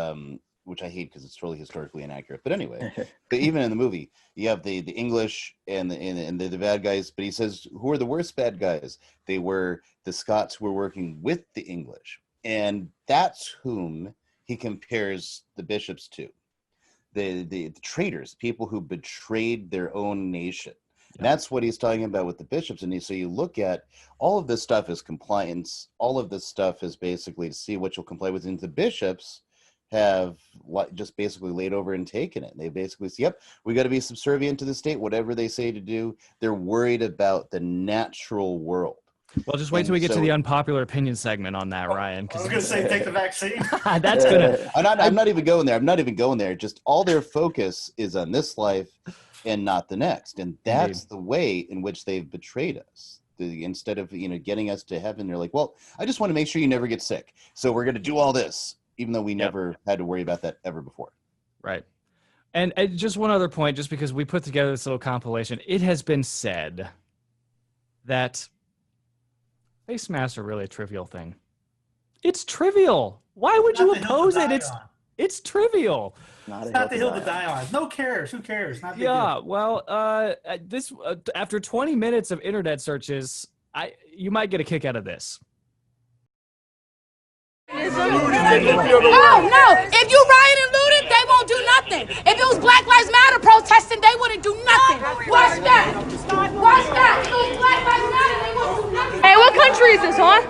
which I hate because it's totally historically inaccurate. But anyway, but even in the movie, you have the English and the bad guys. But he says, who are the worst bad guys? They were the Scots who were working with the English. And that's whom he compares the bishops to. The traitors, people who betrayed their own nation. Yeah. That's what he's talking about with the bishops. And so you look at all of this stuff is compliance. All of this stuff is basically to see what you'll comply with. And the bishops have just basically laid over and taken it. They basically say, yep, we got to be subservient to the state, whatever they say to do. They're worried about the natural world. Well, just wait till we get to the unpopular opinion segment on that, Ryan. I was going to say, take the vaccine. That's gonna. I'm not even going there. I'm not even going there. Just all their focus is on this life and not the next, and that's the way in which they've betrayed us. Instead of getting us to heaven, they're like, well, I just want to make sure you never get sick, so we're going to do all this, even though we never had to worry about that ever before. Right. And just one other point, just because we put together this little compilation, it has been said that face masks are really a trivial thing. It's trivial. Why would you oppose it? It's trivial. Not a Not the hill to die on. die on. No cares. Who cares? Not big Yeah, deal. well, this after 20 minutes of internet searches, you might get a kick out of this. Oh no! If you riot and looted, they won't do nothing. If it was Black Lives Matter protesting, they wouldn't do nothing. Watch that! Watch that! If it was Black Lives Matter, they won't do nothing. Hey, what country is this, huh?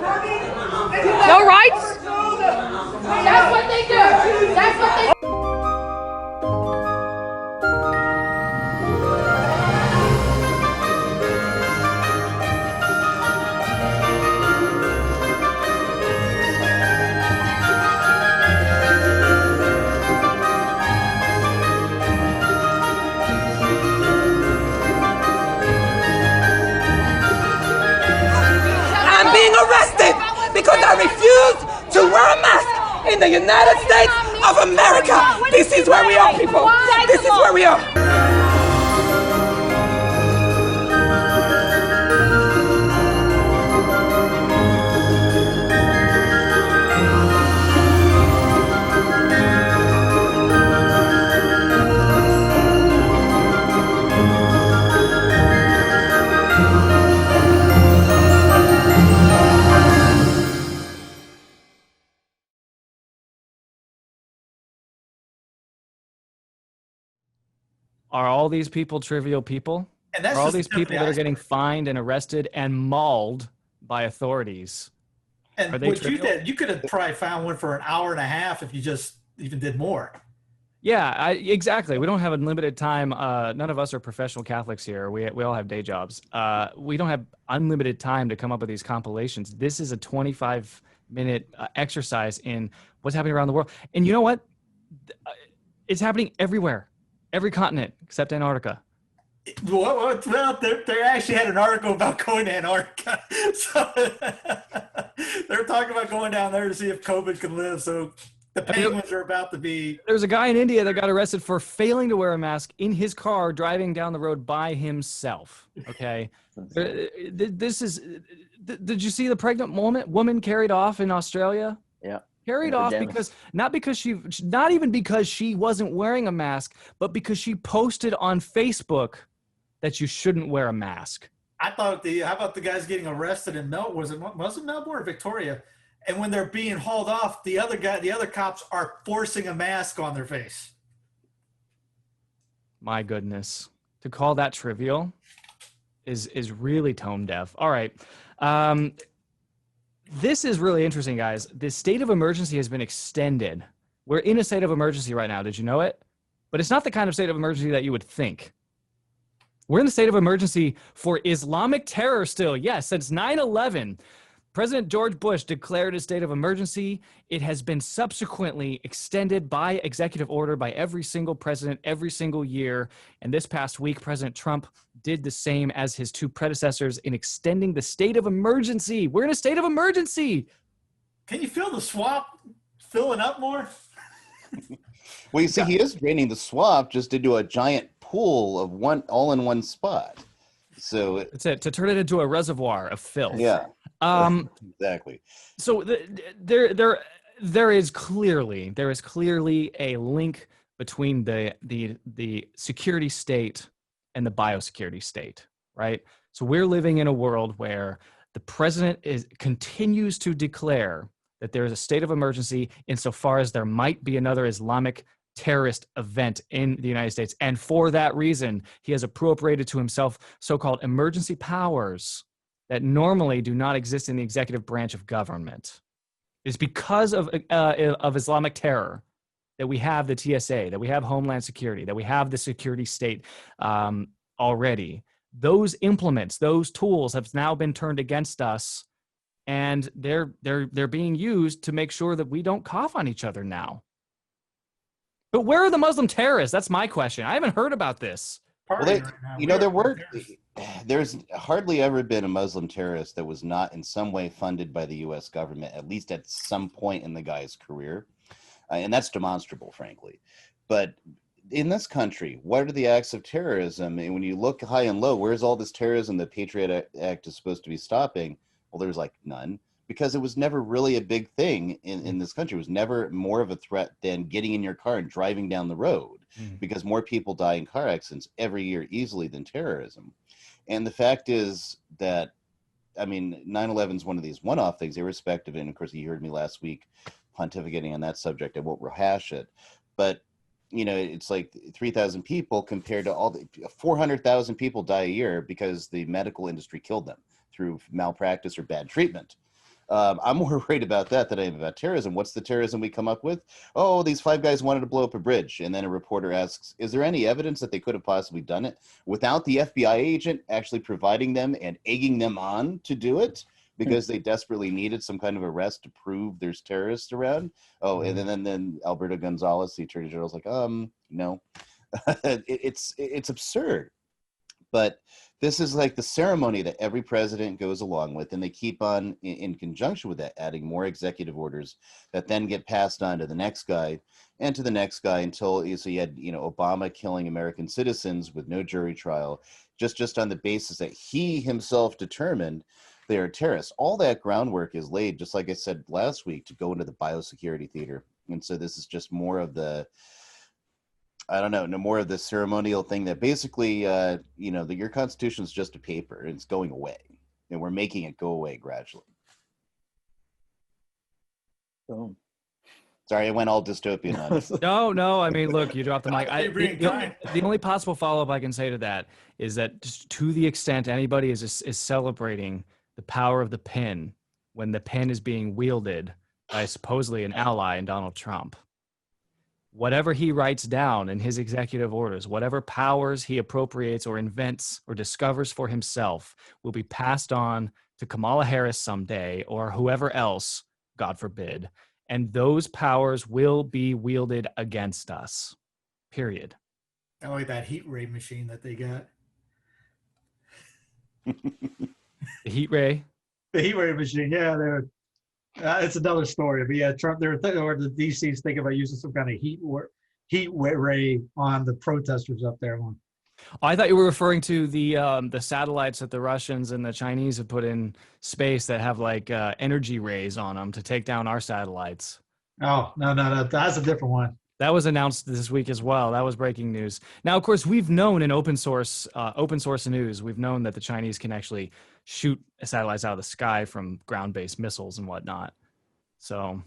No rights? That's what they do. That's what they do. I'm being arrested because I refuse to wear a mask in the United States of America. This is where we are, people. This is where we are. Are all these people trivial people? And that's Are all just these the tip of people the that are getting iceberg. fined and arrested and mauled by authorities? And Are they what you trivial? did, you could have probably found one for an hour and a half if you just even did more. Yeah, exactly. We don't have unlimited time. None of us are professional Catholics here. We all have day jobs. We don't have unlimited time to come up with these compilations. This is a 25-minute exercise in what's happening around the world. And you know what? It's happening everywhere, every continent except Antarctica. Well, they actually had an article about going to Antarctica. So they're talking about going down there to see if COVID can live. So the penguins are about to be. There's a guy in India that got arrested for failing to wear a mask in his car driving down the road by himself. Okay. This is, did you see the pregnant woman carried off in Australia? Yeah. Carried In off pajamas. because not even because she wasn't wearing a mask, but because she posted on Facebook that you shouldn't wear a mask. I thought how about the guys getting arrested in Melbourne? Was it Melbourne or Victoria? And when they're being hauled off, the other cops are forcing a mask on their face. My goodness, to call that trivial is really tone deaf. All right. This is really interesting, guys. The state of emergency has been extended. We're in a state of emergency right now. Did you know it? But it's not the kind of state of emergency that you would think. We're in the state of emergency for Islamic terror still. Yes, since 9/11, President George Bush declared a state of emergency. It has been subsequently extended by executive order by every single president every single year. And this past week, President Trump did the same as his two predecessors in extending the state of emergency. We're in a state of emergency. Can you feel the swamp filling up more? Well, you see, he is draining the swamp just into a giant pool of all in one spot. So That's it, to turn it into a reservoir of filth. yeah, exactly. So there is clearly a link between the security state and the biosecurity state, right? So we're living in a world where the president continues to declare that there is a state of emergency insofar as there might be another Islamic terrorist event in the United States. And for that reason, he has appropriated to himself so-called emergency powers that normally do not exist in the executive branch of government. It's because of Islamic terror that we have the TSA, that we have Homeland Security, that we have the security state already. Those implements, those tools have now been turned against us, and they're being used to make sure that we don't cough on each other now. But where are the Muslim terrorists? That's my question. I haven't heard about this. Partying right now. There's hardly ever been a Muslim terrorist that was not in some way funded by the U.S. government, at least at some point in the guy's career. And that's demonstrable, frankly. But in this country, what are the acts of terrorism? And when you look high and low, where's all this terrorism the Patriot Act is supposed to be stopping? Well, there's like none. because it was never really a big thing in this country. It was never more of a threat than getting in your car and driving down the road, because more people die in car accidents every year easily than terrorism. And the fact is that, I mean, 9/11 is one of these one-off things, irrespective. And of course, you heard me last week pontificating on that subject. I won't rehash it, but it's like 3,000 people compared to all the 400,000 people die a year because the medical industry killed them through malpractice or bad treatment. I'm more worried about that than I am about terrorism. What's the terrorism we come up with? Oh, these 5 guys wanted to blow up a bridge. And then a reporter asks, is there any evidence that they could have possibly done it without the FBI agent actually providing them and egging them on to do it because they desperately needed some kind of arrest to prove there's terrorists around? Oh, and then Alberto Gonzalez, the attorney general, is like, no. It's absurd. But this is like the ceremony that every president goes along with, and they keep on, in conjunction with that, adding more executive orders that then get passed on to the next guy and to the next guy until so you had Obama killing American citizens with no jury trial, just on the basis that he himself determined they are terrorists. All that groundwork is laid, just like I said last week, to go into the biosecurity theater. And so this is just more of the, I don't know, no more of the ceremonial thing that basically, your Constitution is just a paper and it's going away, and we're making it go away gradually. Boom. Sorry, I went all dystopian on it. No. I mean, look, you dropped the mic. The only possible follow-up I can say to that is that just to the extent anybody is celebrating the power of the pen when the pen is being wielded by supposedly an ally in Donald Trump, whatever he writes down in his executive orders, whatever powers he appropriates or invents or discovers for himself will be passed on to Kamala Harris someday or whoever else, God forbid. And those powers will be wielded against us, period. I like that heat ray machine that they got. The heat ray? The heat ray machine, yeah, it's another story. But yeah, Trump, or the DC's thinking about using some kind of heat ray on the protesters up there. I thought you were referring to the satellites that the Russians and the Chinese have put in space that have like energy rays on them to take down our satellites. Oh, no, that's a different one. That was announced this week as well. That was breaking news. Now, of course, we've known in open source news, we've known that the Chinese can actually shoot satellites out of the sky from ground-based missiles and whatnot. So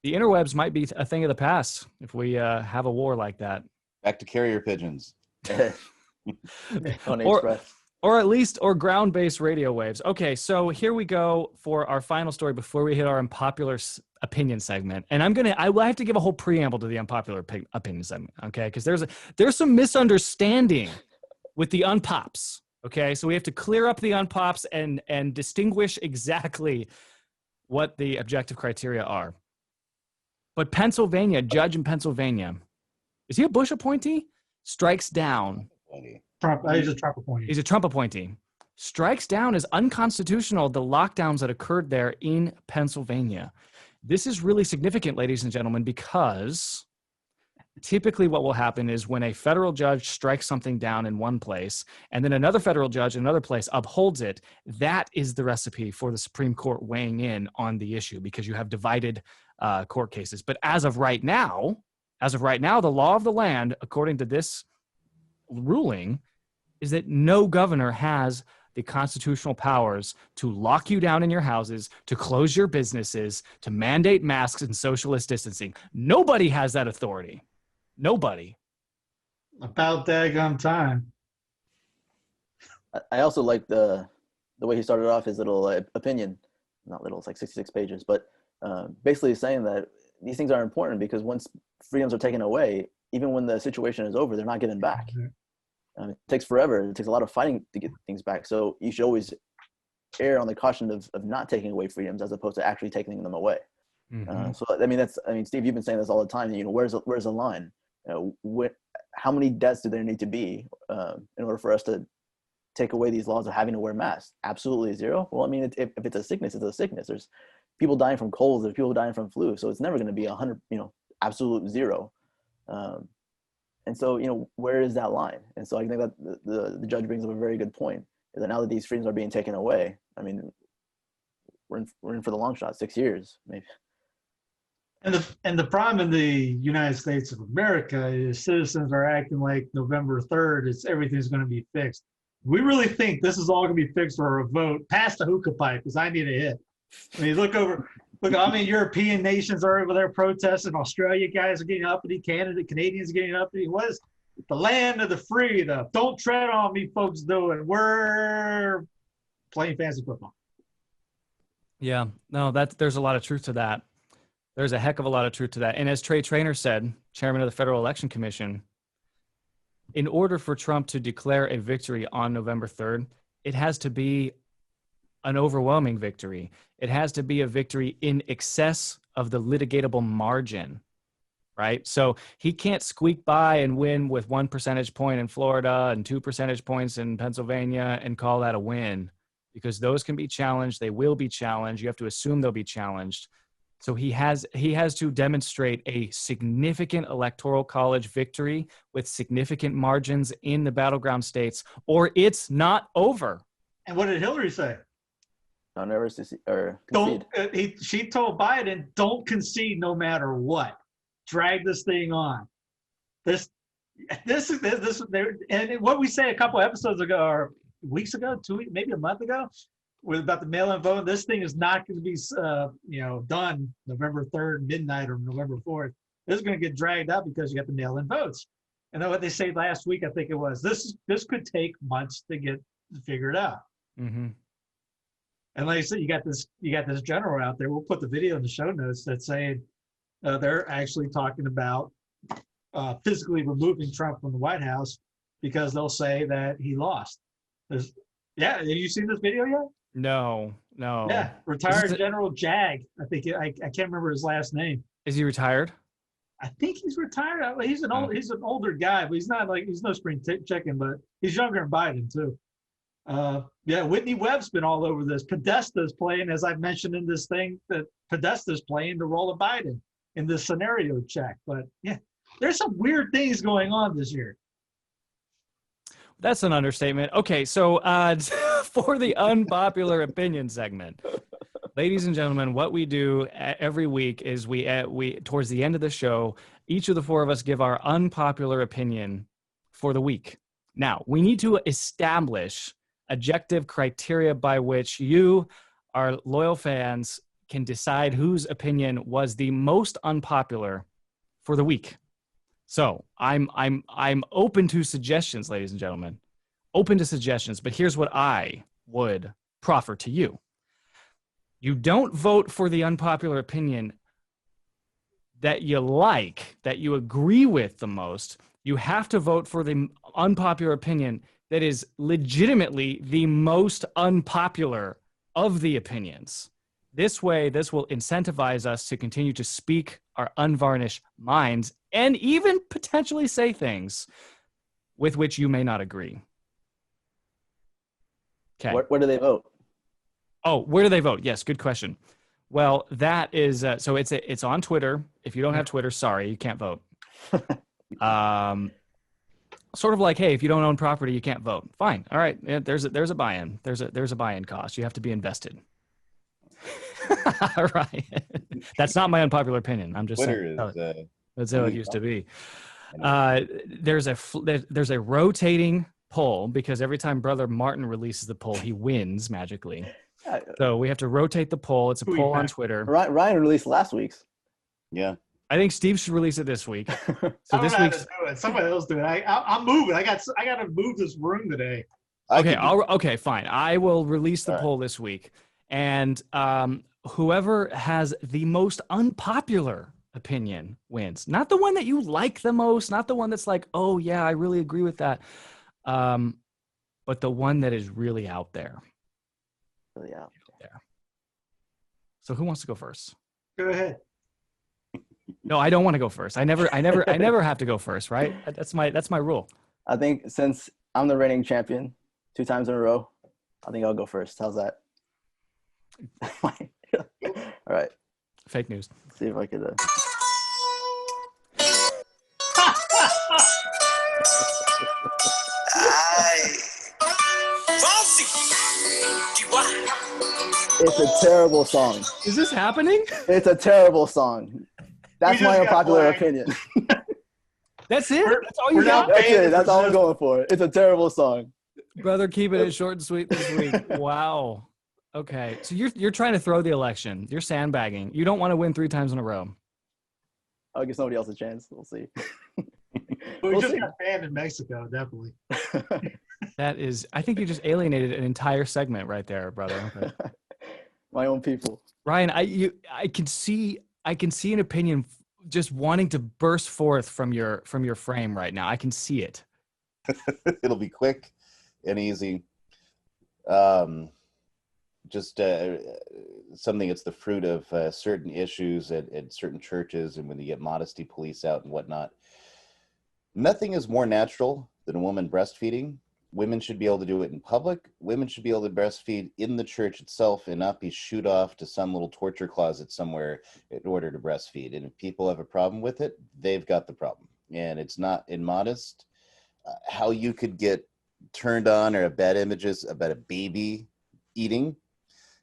the interwebs might be a thing of the past if we have a war like that. Back to carrier pigeons. Or at least ground-based radio waves. Okay, so here we go for our final story before we hit our unpopular opinion segment. And I will have to give a whole preamble to the unpopular opinion segment, okay? Because there's some misunderstanding with the unpops, okay? So we have to clear up the unpops and distinguish exactly what the objective criteria are. But Pennsylvania, judge in Pennsylvania, is he a Bush appointee? Strikes down. Trump, he's a Trump appointee. He's a Trump appointee. Strikes down as unconstitutional the lockdowns that occurred there in Pennsylvania. This is really significant, ladies and gentlemen, because typically what will happen is when a federal judge strikes something down in one place and then another federal judge in another place upholds it, that is the recipe for the Supreme Court weighing in on the issue because you have divided court cases. But as of right now, the law of the land, according to this ruling, is that no governor has the constitutional powers to lock you down in your houses, to close your businesses, to mandate masks and socialist distancing. Nobody has that authority. Nobody. About daggum time. I also like the way he started off his little opinion. Not little, it's like 66 pages, but basically saying that these things are important because once freedoms are taken away, even when the situation is over, they're not given back. It takes forever. It takes a lot of fighting to get things back. So you should always err on the caution of not taking away freedoms as opposed to actually taking them away. Mm-hmm. Steve, you've been saying this all the time. Where's the line? How many deaths do there need to be in order for us to take away these laws of having to wear masks? Absolutely zero. Well, I mean, if it's a sickness, it's a sickness. There's people dying from colds. There's people dying from flu. So it's never going to be 100. Absolute zero. And so, where is that line? And so I think that the judge brings up a very good point, is that now that these freedoms are being taken away, I mean, we're in for the long shot, 6 years maybe. And the problem in the United States of America is citizens are acting like November 3rd, everything's going to be fixed. We really think this is all going to be fixed for a vote. Pass the hookah pipe because I need a hit. I mean, look, how many European nations are over there protesting? Australia guys are getting uppity. Canadians are getting uppity. What is the land of the free? The don't tread on me folks doing? We're playing fantasy football. Yeah, no, there's a lot of truth to that. There's a heck of a lot of truth to that. And as Trey Traynor said, chairman of the Federal Election Commission, in order for Trump to declare a victory on November 3rd, it has to be an overwhelming victory. It has to be a victory in excess of the litigatable margin, right? So he can't squeak by and win with 1 percentage point in Florida and 2 percentage points in Pennsylvania and call that a win, because those can be challenged. They will be challenged. You have to assume they'll be challenged. So he has to demonstrate a significant electoral college victory with significant margins in the battleground states, or it's not over. And what did Hillary say? I'll never concede. She told Biden, don't concede no matter what. Drag this thing on. This and what we say a couple episodes ago, or weeks ago, 2 weeks, maybe a month ago, was about the mail-in vote. This thing is not going to be, done November 3rd, midnight, or November 4th. This is going to get dragged out because you got the mail-in votes. And then what they say last week, I think it was, this could take months to get figured out. Mm-hmm. And like I said, you got this general out there. We'll put the video in the show notes that's saying they're actually talking about physically removing Trump from the White House because they'll say that he lost. Have you seen this video yet? No. Yeah, retired General Jag. I think I can't remember his last name. Is he retired? I think he's retired. He's an older guy, but he's no spring chicken, but he's younger than Biden too. Whitney Webb's been all over this. Podesta's playing, as I've mentioned in this thing, that Podesta's playing the role of Biden in this scenario check. But yeah, there's some weird things going on this year. That's an understatement. Okay, so for the unpopular opinion segment, ladies and gentlemen, what we do every week is we towards the end of the show, each of the four of us give our unpopular opinion for the week. Now, we need to establish objective criteria by which you, our loyal fans, can decide whose opinion was the most unpopular for the week. So I'm open to suggestions, ladies and gentlemen, open to suggestions. But here's what I would proffer to you. You don't vote for the unpopular opinion that you like, that you agree with the most. You have to vote for the unpopular opinion that is legitimately the most unpopular of the opinions. This way, this will incentivize us to continue to speak our unvarnished minds and even potentially say things with which you may not agree. Okay. Where do they vote? Oh, where do they vote? Yes, good question. Well, that is so it's on Twitter. If you don't have Twitter, sorry, you can't vote. Sort of like, hey, if you don't own property, you can't vote. Fine, all right. Yeah, there's a buy-in. There's a buy-in cost. You have to be invested. All right. That's not my unpopular opinion. I'm just Twitter saying. That's how it used to be. There's a rotating poll because every time Brother Martin releases the poll, he wins magically. So we have to rotate the poll. It's a poll on Twitter. Ryan released last week's. Yeah. I think Steve should release it this week. So this week's somebody else do it. I'm moving. I got to move this room today. Okay, fine. I will release the poll this week, and whoever has the most unpopular opinion wins. Not the one that you like the most. Not the one that's like, oh yeah, I really agree with that. But the one that is really out there. Really out there. So who wants to go first? Go ahead. No, I don't want to go first. I never have to go first, right? That's my rule. I think since I'm the reigning champion 2 times in a row, I think I'll go first. How's that? All right. Fake news. Let's see if I could. It's a terrible song. Is this happening? It's a terrible song. That's my unpopular opinion. That's it? That's all you got? That's it. That's all I'm going for. It's a terrible song. Brother, keeping it short and sweet this week. Wow. Okay. So you're trying to throw the election. You're sandbagging. You don't want to win 3 times in a row. I'll give somebody else a chance. We'll see. We just got banned in Mexico, definitely. That is, I think you just alienated an entire segment right there, brother. But, my own people. Ryan, I can see an opinion just wanting to burst forth from your frame right now. I can see it. It'll be quick and easy. Just something that's the fruit of certain issues at certain churches, and when you get modesty police out and whatnot. Nothing is more natural than a woman breastfeeding. Women should be able to do it in public. Women should be able to breastfeed in the church itself and not be shooed off to some little torture closet somewhere in order to breastfeed. And if people have a problem with it, they've got the problem. And it's not immodest. How you could get turned on or have bad images about a baby eating,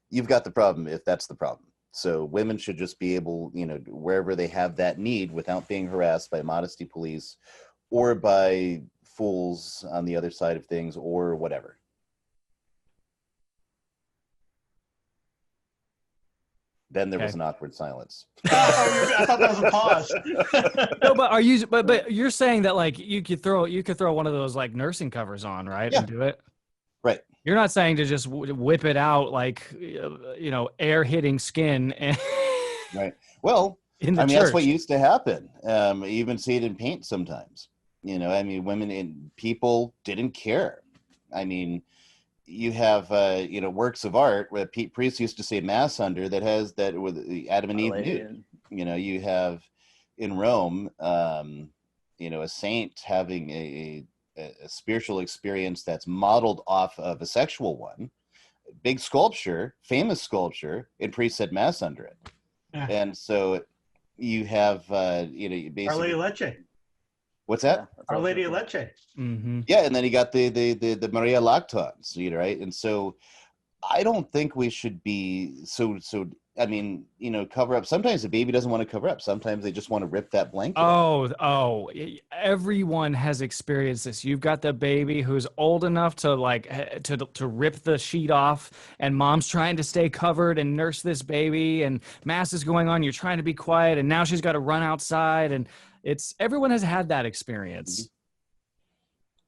you've got the problem if that's the problem. So women should just be able, wherever they have that need without being harassed by modesty police or by fools on the other side of things or whatever. Then there was an awkward silence. I thought that was a pause. No, but you're saying that like you could throw one of those like nursing covers on, right? Yeah. And do it. Right. You're not saying to just whip it out like air hitting skin. And right. Well, church. That's what used to happen. You even see it in paint sometimes. Women and people didn't care. You have works of art where Pete Priest used to say mass under that has that with the Adam and Eve nude. You have in Rome, a saint having a spiritual experience that's modeled off of a sexual one. Big sculpture, famous sculpture, and priest said mass under it. Yeah. And so you have basically Our Lady Leche. What's that? Our Lady of Leche. Mm-hmm. Yeah, and then you got the Maria Lactans, right? And so I don't think we should be cover up. Sometimes the baby doesn't want to cover up. Sometimes they just want to rip that blanket. Oh, everyone has experienced this. You've got the baby who's old enough to to rip the sheet off, and mom's trying to stay covered and nurse this baby, and mass is going on. You're trying to be quiet, and now she's got to run outside, and everyone has had that experience.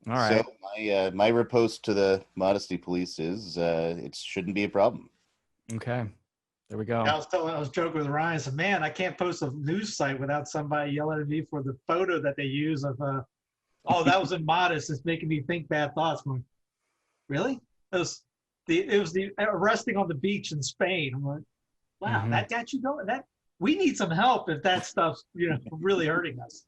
All right. So my riposte to the modesty police is it shouldn't be a problem. Okay. There we go. I was joking with Ryan. I said, man, I can't post a news site without somebody yelling at me for the photo that they use of, that was immodest. It's making me think bad thoughts. I'm like, really? It was the arresting on the beach in Spain. I'm like, wow, that got you going. We need some help if that stuff's really hurting us.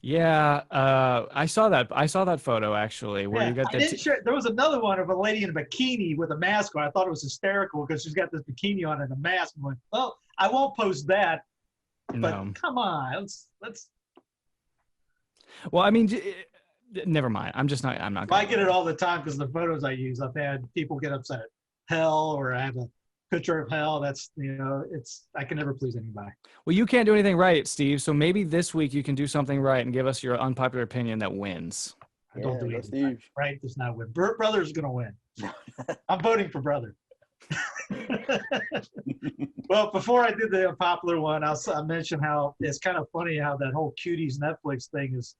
Yeah, I saw that photo actually where you got that. There was another one of a lady in a bikini with a mask on. I thought it was hysterical because she's got this bikini on and a mask. I'm like, well, I won't post that, but come on, let's. Well, never mind. I'm not. I get it all the time because the photos I use, I've had people get upset. Hell, or I have a picture of hell. That's I can never please anybody. Well, you can't do anything right, Steve. So maybe this week you can do something right and give us your unpopular opinion that wins. I don't do anything right. Does not win. Brother's gonna win. I'm voting for Brother. Well, before I did the unpopular one, I mentioned how it's kind of funny how that whole Cuties Netflix thing is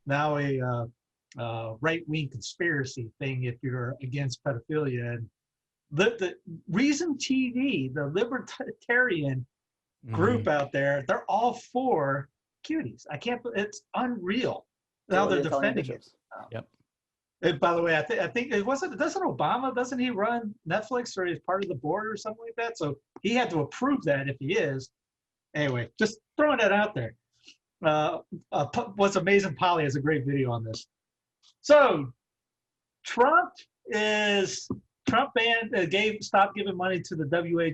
now a right-wing conspiracy thing if you're against pedophilia. And the Reason TV, the libertarian group out there, they're all for cuties. It's unreal. Now they're defending it. Yep. And by the way, I think doesn't Obama, doesn't he run Netflix or he's part of the board or something like that? So he had to approve that if he is. Anyway, just throwing that out there. What's Amazing Polly has a great video on this. So Trump stopped giving money to the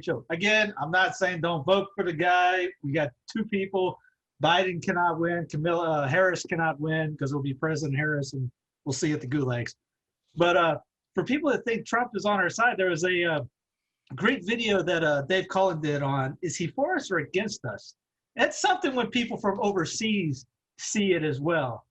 WHO. Again, I'm not saying don't vote for the guy. We got two people. Biden cannot win. Kamala Harris cannot win because it'll be President Harris, and we'll see at the gulags. But for people that think Trump is on our side, there was a great video that Dave Cullen did on, is he for us or against us? That's something when people from overseas see it as well.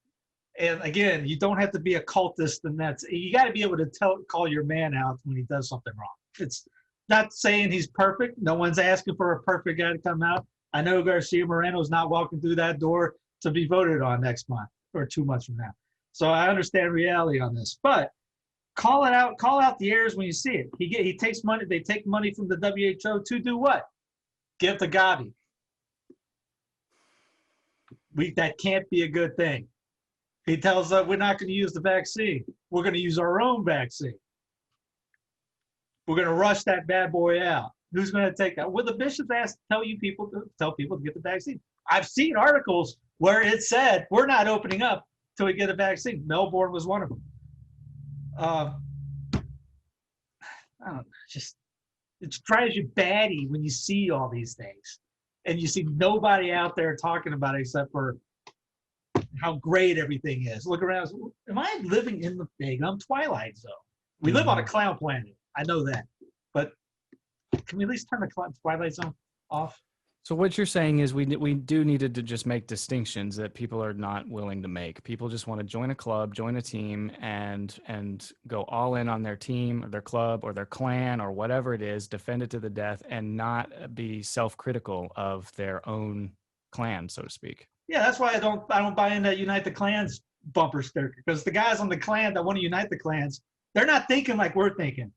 And again, you don't have to be a cultist, and you got to be able to call your man out when he does something wrong. It's not saying he's perfect. No one's asking for a perfect guy to come out. I know Garcia Moreno's not walking through that door to be voted on next month or 2 months from now. So I understand reality on this, but call it out. Call out the errors when you see it. He takes money. They take money from the WHO to do what? Give to Gavi. That can't be a good thing. He tells us we're not going to use the vaccine. We're going to use our own vaccine. We're going to rush that bad boy out. Who's going to take that? Well, the bishops asked tell people to get the vaccine. I've seen articles where it said we're not opening up till we get a vaccine. Melbourne was one of them. I don't know, it drives you batty when you see all these things, and you see nobody out there talking about it except for how great everything is. Look around. Am I living in the daggum Twilight Zone? We live on a clown planet. I know that, but can we at least turn the Twilight Zone off? So what you're saying is we do need to just make distinctions that people are not willing to make. People just want to join a club, join a team, and go all in on their team or their club or their clan or whatever it is, defend it to the death, and not be self-critical of their own clan, so to speak. Yeah, that's why I don't buy into that Unite the Clans bumper sticker, because the guys on the clan that want to unite the clans, they're not thinking like we're thinking.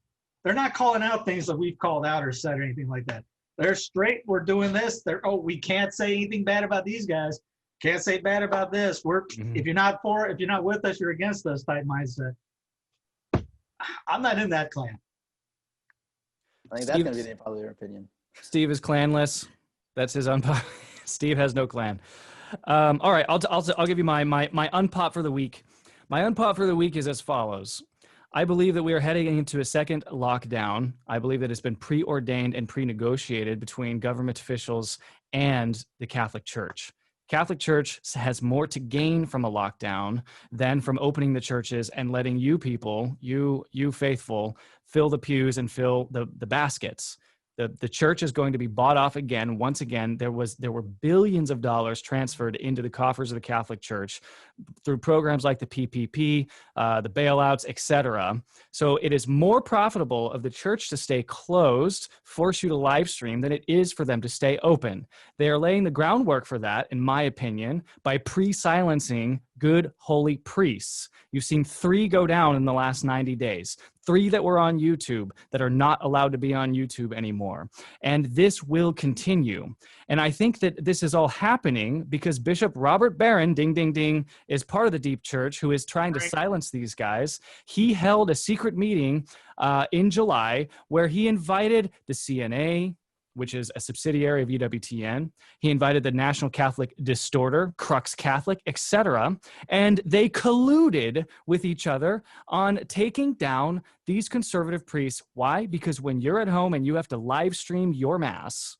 They're not calling out things that we've called out or said or anything like that. They're straight. We're doing this. We can't say anything bad about these guys. Can't say bad about this. If you're not with us, you're against us type mindset. I'm not in that clan. I think that's going to be the unpopular opinion. Steve is clanless. That's his unpopular. Steve has no clan. All right, I'll give you my unpop for the week. My unpop for the week is as follows. I believe that we are heading into a second lockdown. I believe that it's been preordained and pre-negotiated between government officials and the Catholic Church. Catholic Church has more to gain from a lockdown than from opening the churches and letting you people, you faithful, fill the pews and fill the baskets. The church is going to be bought off again. Once again, there were billions of dollars transferred into the coffers of the Catholic Church through programs like the PPP, the bailouts, etc. So it is more profitable of the church to stay closed, force you to live stream, than it is for them to stay open. They are laying the groundwork for that, in my opinion, by pre-silencing good, holy priests. You've seen 3 go down in the last 90 days. 3 that were on YouTube that are not allowed to be on YouTube anymore. And this will continue. And I think that this is all happening because Bishop Robert Barron, ding, ding, ding, is part of the Deep Church who is trying to silence these guys. He held a secret meeting in July where he invited the CNA, which is a subsidiary of EWTN. He invited the National Catholic Distorter, Crux Catholic, etc. And they colluded with each other on taking down these conservative priests. Why? Because when you're at home and you have to live stream your mass,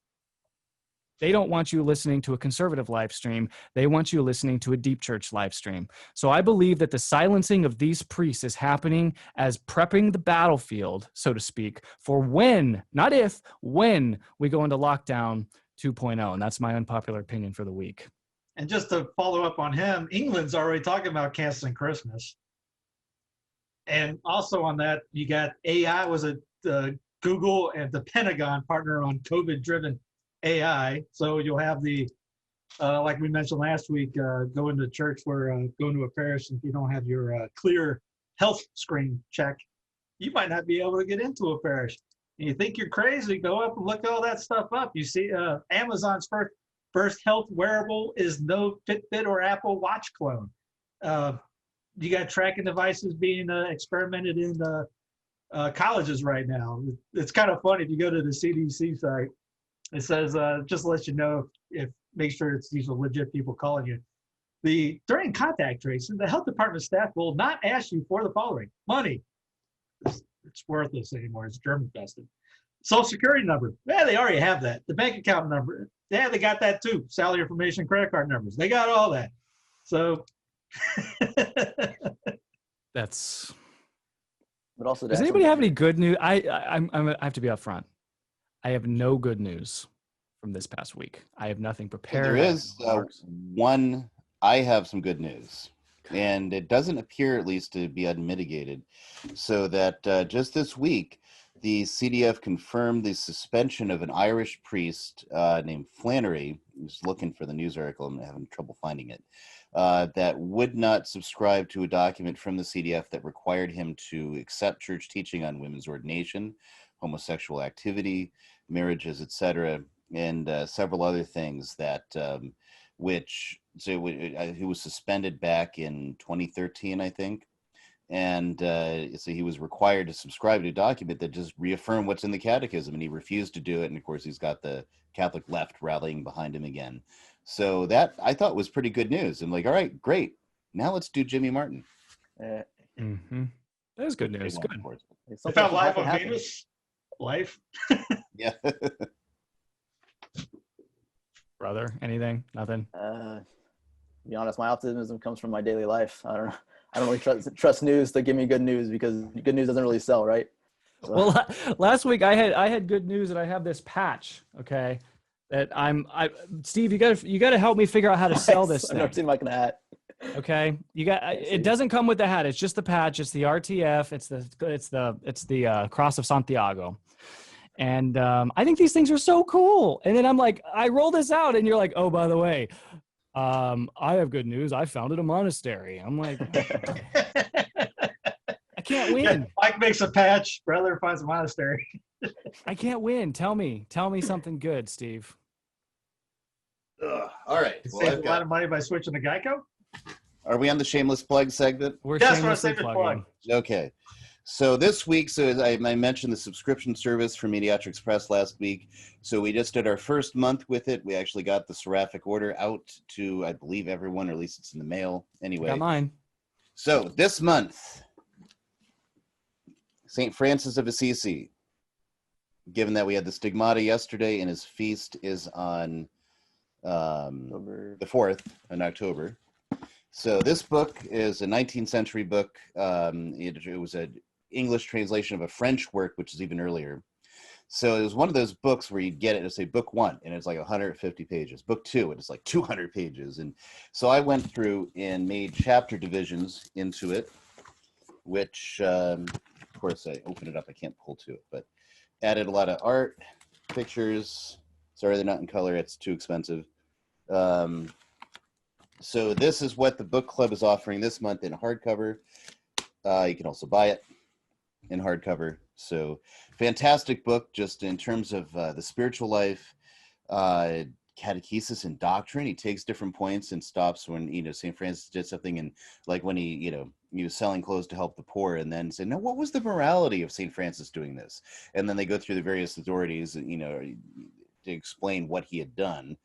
they don't want you listening to a conservative live stream. They want you listening to a Deep Church live stream. So I believe that the silencing of these priests is happening as prepping the battlefield, so to speak, for when, not if, when we go into lockdown 2.0. And that's my unpopular opinion for the week. And just to follow up on him, England's already talking about canceling Christmas. And also on that, you got AI was Google and the Pentagon partner on COVID-driven AI. So you'll have the, like we mentioned last week, going to church going to a parish, if you don't have your clear health screen check, you might not be able to get into a parish. And you think you're crazy, go up and look all that stuff up. You see Amazon's first health wearable is no Fitbit or Apple Watch clone. You got tracking devices being experimented in colleges right now. It's kind of funny if you go to the CDC site. It says, just to let you know, make sure these are legit people calling you. During contact tracing, the health department staff will not ask you for the following: money. It's worthless anymore. It's German vested. Social security number. Yeah, they already have that. The bank account number. Yeah, they got that too. Salary information, credit card numbers. They got all that. So that's. But also, does anybody have any good news? I have to be up front. I have no good news from this past week. I have nothing prepared. There is one. I have some good news, and it doesn't appear, at least, to be unmitigated. So that just this week, the CDF confirmed the suspension of an Irish priest named Flannery. I was looking for the news article. I'm having trouble finding it. That would not subscribe to a document from the CDF that required him to accept church teaching on women's ordination, homosexual activity, marriages, etc., and several other things that he was suspended back in 2013, I think. And so he was required to subscribe to a document that just reaffirmed what's in the catechism, and he refused to do it. And of course, he's got the Catholic left rallying behind him again. So that I thought was pretty good news. I'm like, all right, great. Now let's do Jimmy Martin. Mm-hmm. That is good news. Good. They found life on Venus. Life. Yeah. Brother, anything? Nothing? To be honest, my optimism comes from my daily life. I don't really trust news to give me good news, because good news doesn't really sell, right? So. Well, last week I had good news, and I have this patch. Okay, that Steve, you gotta help me figure out how to sell this. I've never seen like a hat. Okay, it doesn't come with the hat. It's just the patch. It's the RTF. It's the Cross of Santiago. And I think these things are so cool. And then I'm like, I roll this out, and you're like, oh, by the way, I have good news. I founded a monastery. I'm like, I can't win. Yeah, Mike makes a patch. Brother finds a monastery. I can't win. Tell me something good, Steve. All right. You save a lot of money by switching to Geico. Are we on the shameless plug segment? We're shamelessly plugging. Okay. So this week, as I mentioned the subscription service for Mediatrix Press last week. So we just did our first month with it. We actually got the seraphic order out to, I believe, everyone, or at least it's in the mail. Anyway. Got mine. So this month, St. Francis of Assisi, given that we had the stigmata yesterday and his feast is on the 4th in October. So this book is a 19th century book. It was an English translation of a French work, which is even earlier. So it was one of those books where you'd get it and say book 1, and it's like 150 pages. Book 2, and it's like 200 pages. And so I went through and made chapter divisions into it, which, of course, I opened it up. I can't pull to it, but added a lot of art, pictures. Sorry, they're not in color. It's too expensive. So this is what the book club is offering this month in hardcover. You can also buy it in hardcover. So fantastic book, just in terms of the spiritual life, catechesis and doctrine. He takes different points and stops when, St. Francis did something, and like when he was selling clothes to help the poor, and then said, no, what was the morality of St. Francis doing this? And then they go through the various authorities, to explain what he had done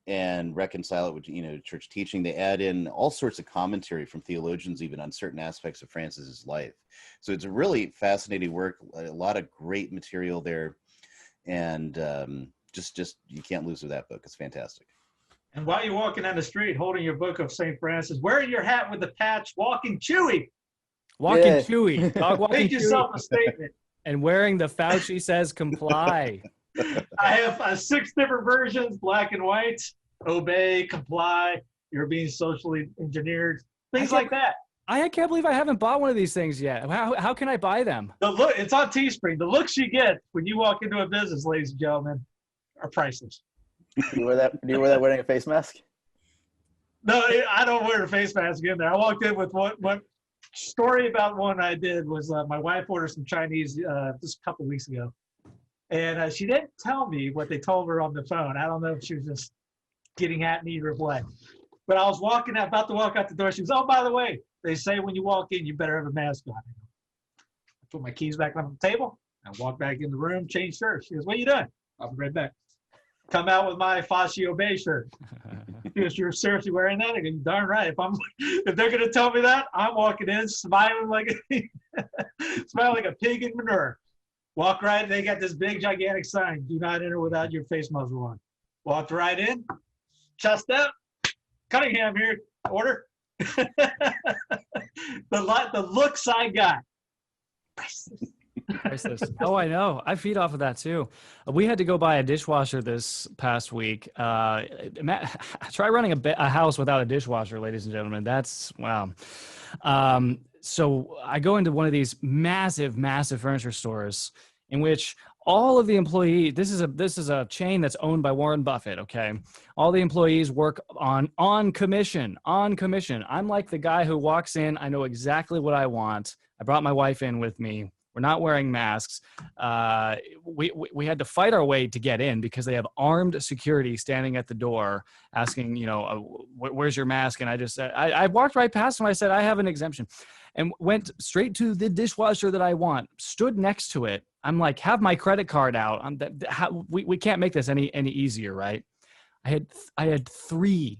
and reconcile it with, church teaching. They add in all sorts of commentary from theologians, even on certain aspects of Francis's life. So it's a really fascinating work, a lot of great material there. And just you can't lose with that book. It's fantastic. And while you're walking down the street holding your book of St. Francis, wearing your hat with the patch, walking Chewy. Chewy. Dog walking Make yourself a statement. And wearing the Fauci says comply. I have 6 different versions, black and white, obey, comply, you're being socially engineered, things like that. I can't believe I haven't bought one of these things yet. How can I buy them? It's on Teespring. The looks you get when you walk into a business, ladies and gentlemen, are priceless. Do you wear that wearing a face mask? No, I don't wear a face mask in there. I walked in with what story about one I did was my wife ordered some Chinese just a couple weeks ago. And she didn't tell me what they told her on the phone. I don't know if she was just getting at me or what. But I was about to walk out the door. She was, oh, by the way, they say when you walk in, you better have a mask on. I put my keys back on the table. I walk back in the room, change shirts. She goes, what are you doing? I'll be right back. Come out with my Fascio Bay shirt. She goes, you're seriously wearing that? I go, darn right. If they're going to tell me that, I'm walking in smiling like a pig in manure. Walk right, they got this big, gigantic sign, do not enter without your face muzzle on. Walked right in, chest up, Cunningham here, order. The looks I got. Priceless. Oh, I know. I feed off of that too. We had to go buy a dishwasher this past week. Try running a house without a dishwasher, ladies and gentlemen. That's wow. So I go into one of these massive furniture stores in which all of the employees, this is a chain that's owned by Warren Buffett, okay? All the employees work on commission. I'm like the guy who walks in, I know exactly what I want. I brought my wife in with me. We're not wearing masks. We had to fight our way to get in because they have armed security standing at the door asking, where's your mask? And I just said, I walked right past him. I said, I have an exemption, and went straight to the dishwasher that I want, stood next to it. I'm like, have my credit card out. We can't make this any easier, right? I had three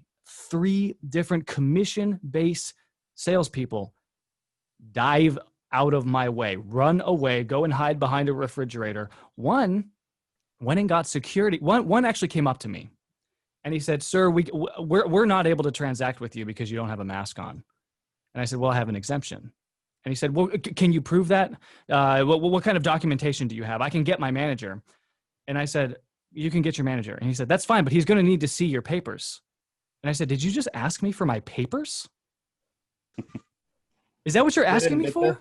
different commission-based salespeople dive out of my way, run away, go and hide behind a refrigerator. One went and got security. One actually came up to me and he said, sir, we're not able to transact with you because you don't have a mask on. And I said, well, I have an exemption. And he said, well, can you prove that? What kind of documentation do you have? I can get my manager. And I said, you can get your manager. And he said, that's fine, but he's going to need to see your papers. And I said, did you just ask me for my papers? Is that what you're asking me for?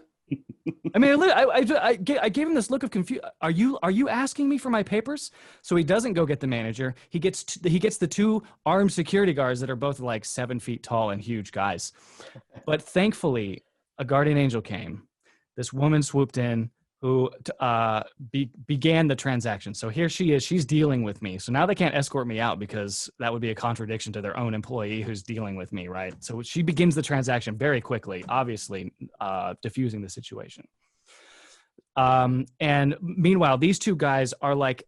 I mean, I gave him this look of confusion. Are you asking me for my papers? So he doesn't go get the manager. He gets the two armed security guards that are both like 7 feet tall and huge guys. But thankfully, a guardian angel came. This woman swooped in who began the transaction. So here she is. She's dealing with me. So now they can't escort me out because that would be a contradiction to their own employee who's dealing with me, right? So she begins the transaction very quickly, obviously diffusing the situation. And meanwhile, these two guys are like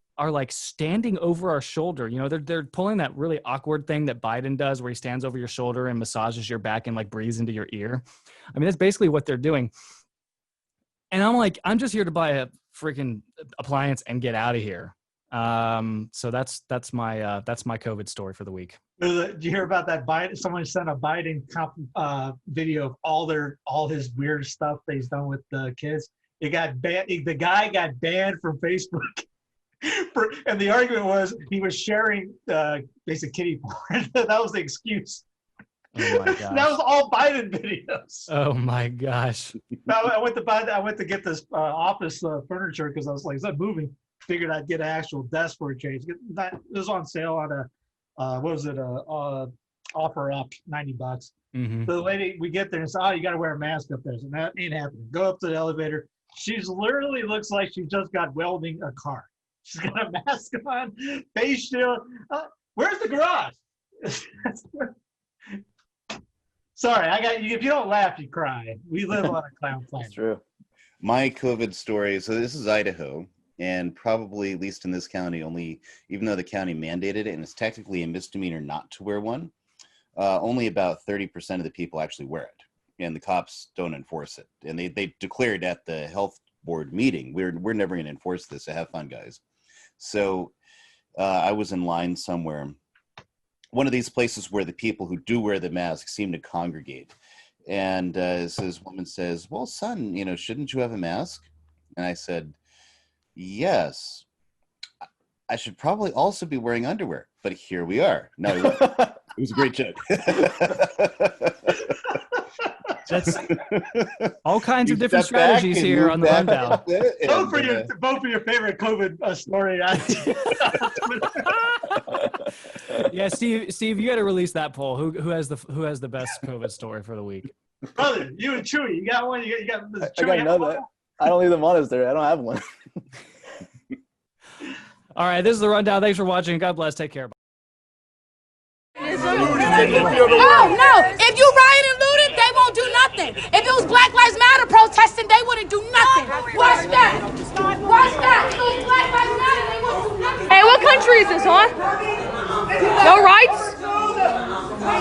standing over our shoulder. They're pulling that really awkward thing that Biden does where he stands over your shoulder and massages your back and like breathes into your ear. I mean, that's basically what they're doing. And I'm like, I'm just here to buy a freaking appliance and get out of here. So that's my COVID story for the week. Did you hear about that Biden? Someone sent a Biden video of all his weird stuff that he's done with the kids. It got banned. The guy got banned from Facebook. And the argument was he was sharing basic kiddie porn. That was the excuse. Oh my gosh. That was all Biden videos. Oh my gosh. I went to get this office furniture because I was like, is that moving? Figured I'd get an actual desk for a change. It was on sale on offer up $90. Mm-hmm. So the lady, we get there and said, oh, you got to wear a mask up there. So that ain't happening. Go up to the elevator. She's literally looks like she just got welding a car. She's got a mask on, face shield. Where's the garage? Sorry, I got you. If you don't laugh, you cry. We live on a clown planet. That's true. My COVID story. So this is Idaho, and probably at least in this county, only even though the county mandated it, and it's technically a misdemeanor not to wear one, only about 30% of the people actually wear it, and the cops don't enforce it. And they declared at the health board meeting, we're never going to enforce this. So have fun, guys. So I was in line somewhere. One of these places where the people who do wear the mask seem to congregate. And this woman says, well, son, shouldn't you have a mask? And I said, yes, I should probably also be wearing underwear, but here we are. No, it was a great joke. That's all kinds of different strategies here on the rundown. Vote for your favorite COVID story. Yeah, Steve, you got to release that poll. Who has the best COVID story for the week? Brother, you and Chewy, you got one. You got I got another. I don't leave them honest there. I don't have one. All right, this is the rundown. Thanks for watching. God bless. Take care. Oh no! If you riot and looted, they won't do nothing. If it was Black Lives Matter protesting, they wouldn't do nothing. Watch that. Watch that. If it was Black Lives Matter, they wouldn't do nothing. Hey, what country is this, huh? No rights?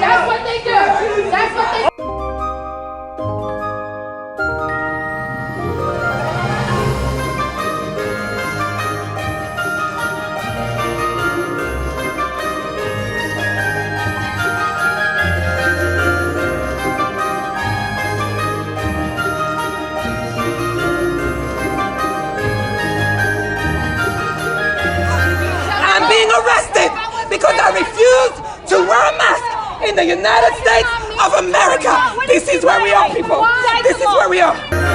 That's what they do. That's what they do. in the United States of America. This is where we are, people. This is where we are.